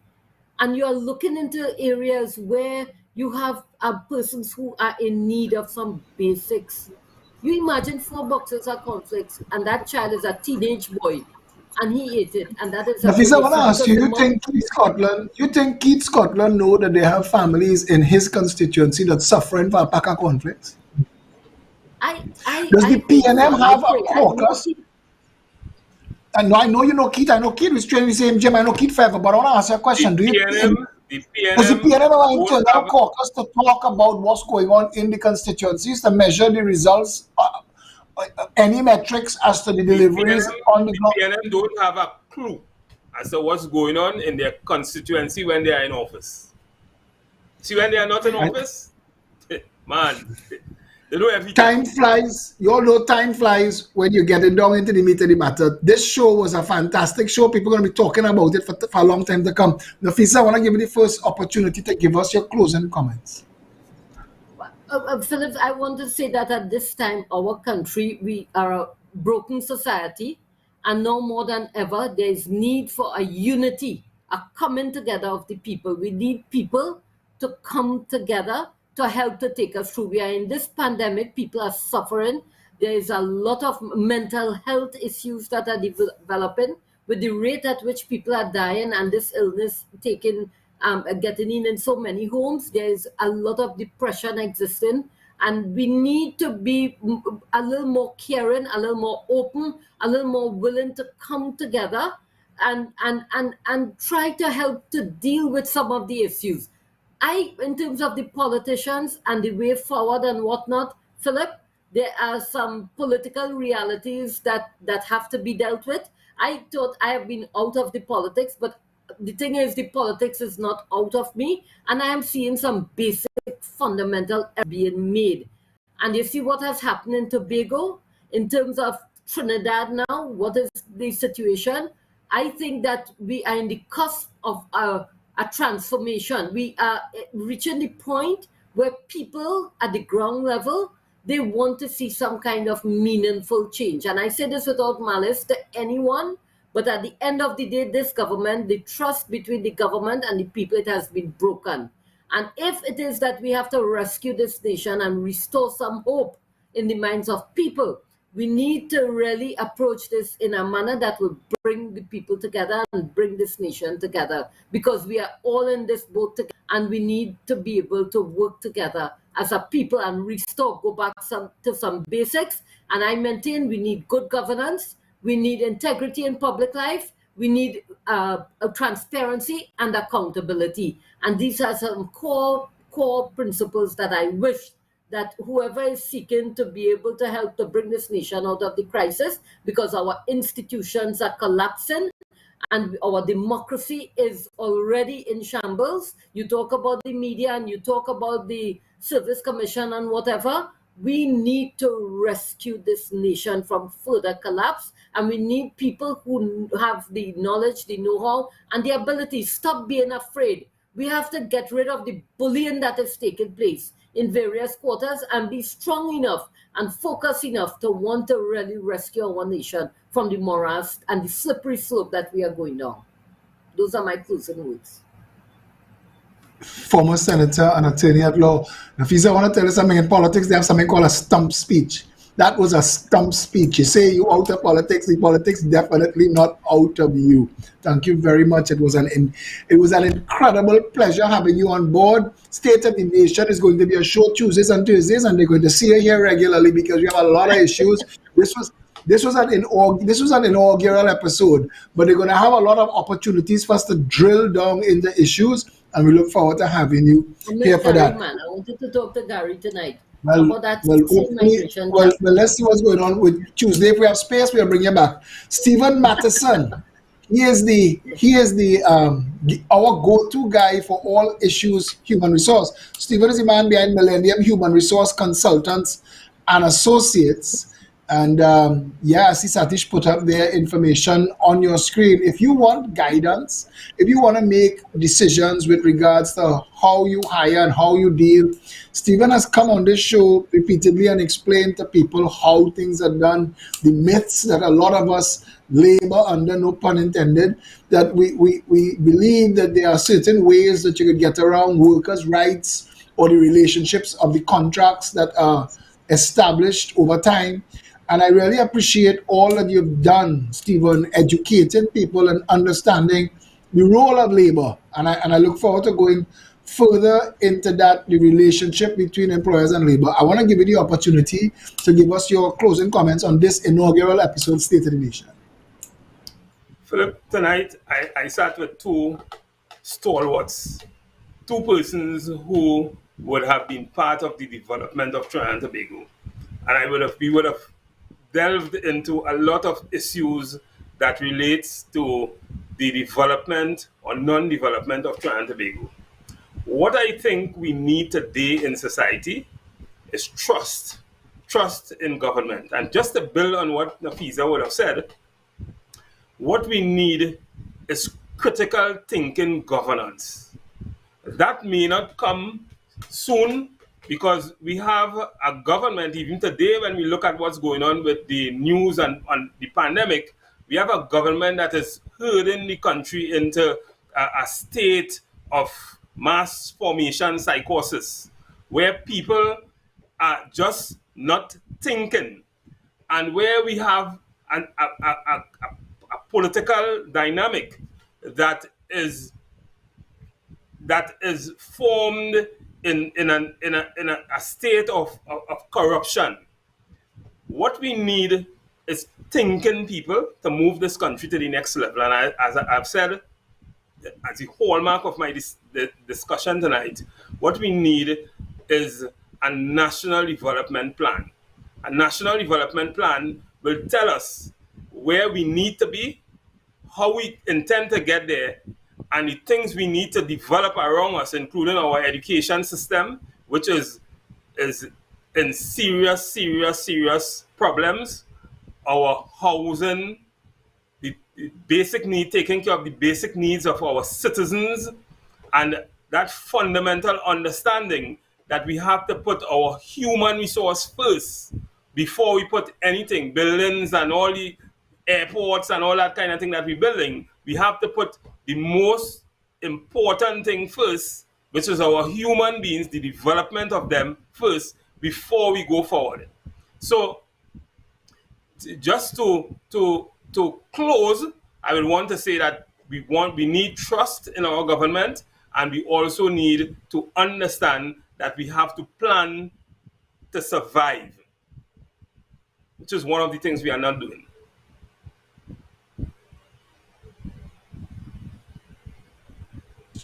and you are looking into areas where you have persons who are in need of some basics. You imagine 4 boxes of cornflakes, and that child is a teenage boy, and he ate it, and that is a Nafisa, good I want to issue ask because you, the mom. you think Keith Scotland know that they have families in his constituency that's suffering for a pack of conflicts? Does the I hope PNM so. I have a pray. I know. caucus? I know you know Keith. I know Keith was trained in the same gym. I know Keith forever, but I want to ask you a question. The PNM, the Does the PNM PNM have an don't internal have caucus to talk about what's going on in the constituencies, to measure the results, any metrics as to the the deliveries PNM, on the the ground? PNM don't have a clue as to what's going on in their constituency when they are in office. See, when they are not in office, man, they know everything. Time flies. You all know time flies when you're getting down into the meat of the matter. This show was a fantastic show. People are going to be talking about it for a long time to come. Nafisa, I want to give you the first opportunity to give us your closing comments. Philip, I want to say that at this time, our country, we are a broken society, and now more than ever, there is need for a unity, a coming together of the people. We need people to come together to help to take us through. We are in this pandemic, people are suffering. There is a lot of mental health issues that are developing with the rate at which people are dying and this illness getting in so many homes. There is a lot of depression existing, and we need to be a little more caring, a little more open, a little more willing to come together and try to help to deal with some of the issues. In terms of the politicians and the way forward and whatnot, Philip, there are some political realities that have to be dealt with. I thought I have been out of the politics, but the thing is, the politics is not out of me, and I am seeing some basic fundamental errors being made. And you see what has happened in Tobago in terms of Trinidad now. What is the situation? I think that we are in the cusp of a transformation. We are reaching the point where people at the ground level, they want to see some kind of meaningful change. And I say this without malice to anyone, but at the end of the day, this government, the trust between the government and the people, it has been broken. And if it is that we have to rescue this nation and restore some hope in the minds of people, we need to really approach this in a manner that will bring the people together and bring this nation together, because we are all in this boat together, and we need to be able to work together as a people and restore, go back to some basics. And I maintain we need good governance, we need integrity in public life, we need a transparency and accountability. And these are some core principles that I wish that whoever is seeking to be able to help to bring this nation out of the crisis, because our institutions are collapsing and our democracy is already in shambles. You talk about the media and you talk about the Service Commission and whatever. We need to rescue this nation from further collapse, and we need people who have the knowledge, the know-how, and the ability. Stop being afraid. We have to get rid of the bullying that is taking place in various quarters and be strong enough and focused enough to want to really rescue our nation from the morass and the slippery slope that we are going down. Those are my closing words. Former senator and attorney at law. Nafisa, I want to tell you something. In politics, they have something called a stump speech. That was a stump speech. You say you out of politics, the politics definitely not out of you. Thank you very much. It was an incredible pleasure having you on board. State of the Nation is going to be a show Tuesdays and Thursdays, and they're going to see you here regularly because we have a lot of issues. This was an inaugural episode, but they're going to have a lot of opportunities for us to drill down into issues, and we look forward to having you here for that. Man, I wanted to talk to Gary tonight Well, about that well, same migration. let's see what's going on with Tuesday. If we have space, we'll bring you back. Stephen Matheson, he is our go-to guy for all issues human resource. Stephen is the man behind Millennium Human Resource Consultants and Associates. And I see Satish put up their information on your screen. If you want guidance, if you want to make decisions with regards to how you hire and how you deal, Stephen has come on this show repeatedly and explained to people how things are done, the myths that a lot of us labor under, no pun intended, that we believe that there are certain ways that you could get around workers' rights or the relationships of the contracts that are established over time. And I really appreciate all that you've done, Stephen, educating people and understanding the role of labor. And I look forward to going further into that, the relationship between employers and labor. I want to give you the opportunity to give us your closing comments on this inaugural episode, State of the Nation. Philip, tonight I sat with two stalwarts, two persons who would have been part of the development of Trinidad and Tobago. And we would have delved into a lot of issues that relates to the development or non-development of Trinidad and Tobago. What I think we need today in society is trust in government. And just to build on what Nafisa would have said, what we need is critical thinking governance. That may not come soon because we have a government, even today when we look at what's going on with the news and on the pandemic, we have a government that is herding the country into a state of mass formation psychosis, where people are just not thinking, and where we have a political dynamic that is formed in a state of corruption. What we need is thinking people to move this country to the next level. And as I've said, as the hallmark of my discussion tonight, what we need is a national development plan. A national development plan will tell us where we need to be, how we intend to get there, and the things we need to develop around us, including our education system, which is in serious problems, our housing, the basic need, taking care of the basic needs of our citizens, and that fundamental understanding that we have to put our human resource first before we put anything, buildings and all the airports and all that kind of thing that we're building. We have to put the most important thing first, which is our human beings, the development of them first, before we go forward. So just to close, I will want to say that we need trust in our government, and we also need to understand that we have to plan to survive, which is one of the things we are not doing.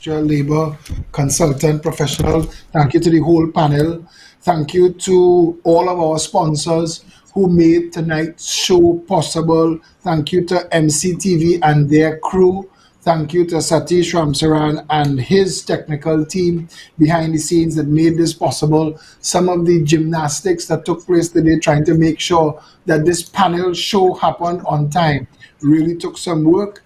Labor consultant professional. Thank you to the whole panel. Thank you to all of our sponsors who made tonight's show possible. Thank you to MCTV and their crew. Thank you to Satish Ramsaran and his technical team behind the scenes that made this possible. Some of the gymnastics that took place today trying to make sure that this panel show happened on time really took some work.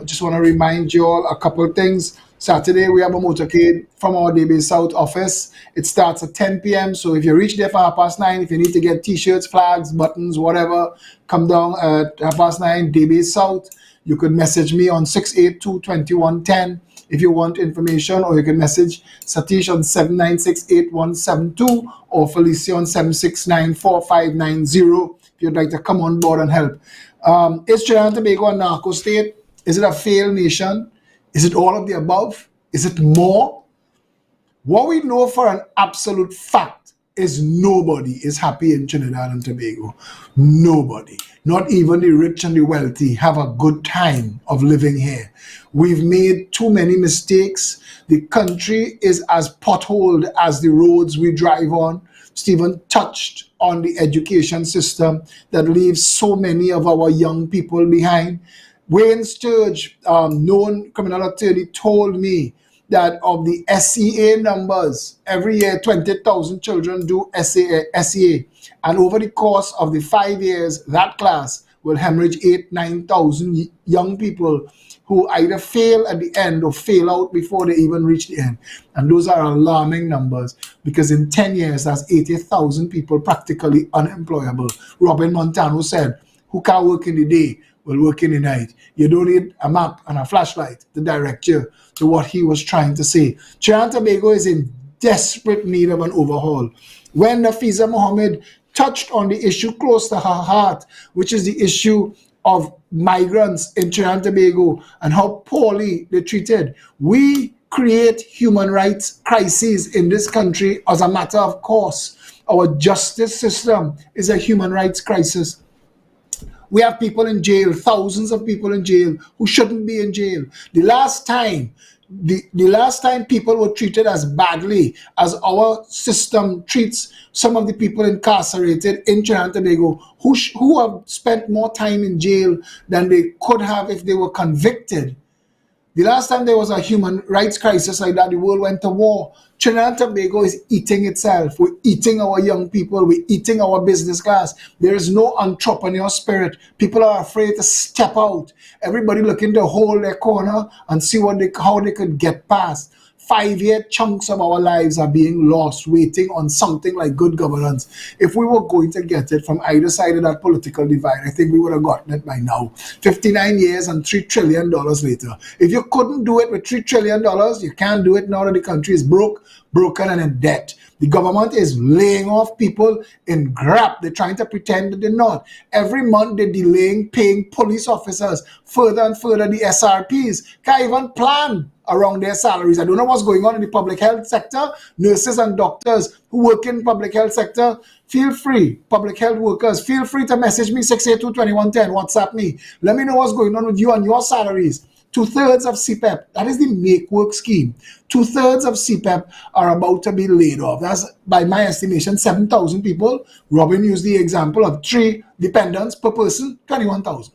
Just want to remind you all a couple of things. Saturday, we have a motorcade from our Daybase South office. It starts at 10 p.m. So if you reach there for 9:30, if you need to get t-shirts, flags, buttons, whatever, come down at 9:30, Daybase South. You could message me on 682-2110. if you want information, or you can message Satish on 7968172 or Felicia on 7694590 if you'd like to come on board and help. Is Trinidad and Tobago a narco state? Is it a failed nation? Is it all of the above? Is it more? What we know for an absolute fact is nobody is happy in Trinidad and Tobago. Nobody. Not even the rich and the wealthy have a good time of living here. We've made too many mistakes. The country is as potholed as the roads we drive on. Stephen touched on the education system that leaves so many of our young people behind. Wayne Sturge, known criminal attorney, told me that of the SEA numbers, every year 20,000 children do SEA. And over the course of the 5 years, that class will hemorrhage 9,000 young people who either fail at the end or fail out before they even reach the end. And those are alarming numbers, because in 10 years, that's 80,000 people practically unemployable. Robin Montano said, who can't work in the day will work in the night. You don't need a map and a flashlight to direct you to what he was trying to say. Trinidad and Tobago is in desperate need of an overhaul. When Nafiza Mohammed touched on the issue close to her heart, which is the issue of migrants in Trinidad and Tobago and how poorly they're treated, we create human rights crises in this country as a matter of course. Our justice system is a human rights crisis. We have people in jail, thousands of people in jail who shouldn't be in jail. The last time people were treated as badly as our system treats some of the people incarcerated in Trinidad and Tobago who have spent more time in jail than they could have if they were convicted. The last time there was a human rights crisis like that, the world went to war. Trinidad and Tobago is eating itself. We're eating our young people. We're eating our business class. There is no entrepreneur spirit. People are afraid to step out. Everybody looking to hold their corner and see how they could get past. 5-year chunks of our lives are being lost, waiting on something like good governance. If we were going to get it from either side of that political divide, I think we would have gotten it by now. 59 years and $3 trillion later. If you couldn't do it with $3 trillion, you can't do it now that the country is broken and in debt. The government is laying off people in grab. They're trying to pretend that they're not. Every month they're delaying paying police officers further and further. The SRPs can't even plan around their salaries. I don't know what's going on in the public health sector. Nurses and doctors who work in public health sector, feel free. Public health workers, feel free to message me 682-2110, WhatsApp me. Let me know what's going on with you and your salaries. 2/3 of CPEP, that is the Make Work scheme. 2/3 of CPEP are about to be laid off. That's, by my estimation, 7,000 people. Robin used the example of 3 dependents per person, 21,000.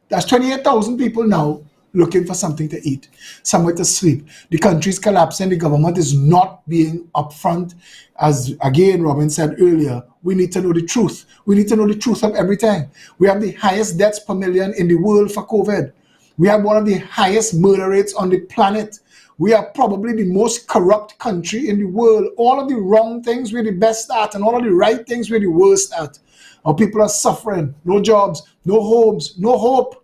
That's 28,000 people now looking for something to eat, somewhere to sleep. The country is collapsing. The government is not being upfront. As again, Robin said earlier, we need to know the truth. We need to know the truth of everything. We have the highest deaths per million in the world for COVID. We have one of the highest murder rates on the planet. We are probably the most corrupt country in the world. All of the wrong things we're the best at, and all of the right things we're the worst at. Our people are suffering. No jobs, no homes, no hope.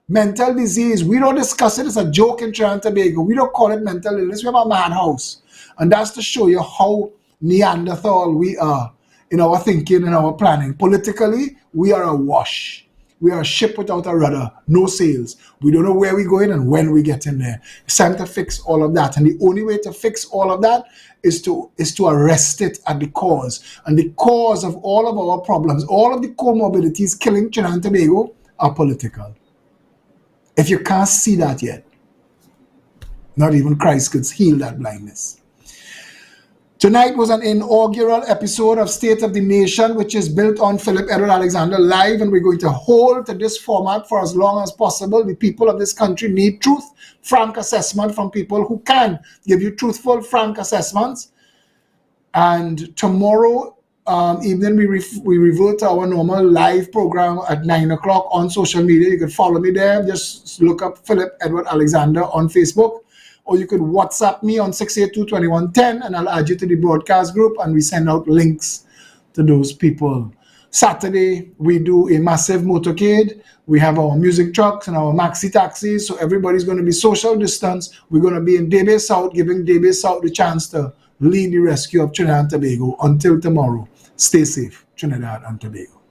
Mental disease, we don't discuss it as a joke in Trinidad and Tobago. We don't call it mental illness. We have a madhouse. And that's to show you how Neanderthal we are in our thinking and our planning. Politically, we are awash. We are a ship without a rudder, no sails. We don't know where we're going and when we get in there. It's time to fix all of that. And the only way to fix all of that is to arrest it at the cause. And the cause of all of our problems, all of the comorbidities killing Trinidad and Tobago are political. If you can't see that yet, not even Christ could heal that blindness. Tonight was an inaugural episode of State of the Nation, which is built on Phillip Edward Alexander Live, and we're going to hold to this format for as long as possible. The people of this country need truth, frank assessment from people who can give you truthful, frank assessments. And tomorrow evening, we revert to our normal live program at 9 o'clock on social media. You can follow me there. Just look up Phillip Edward Alexander on Facebook. Or you could WhatsApp me on 682-2110 and I'll add you to the broadcast group and we send out links to those people. Saturday, we do a massive motorcade. We have our music trucks and our maxi taxis. So everybody's going to be social distance. We're going to be in Debe South, giving Debe South the chance to lead the rescue of Trinidad and Tobago. Until tomorrow, stay safe, Trinidad and Tobago.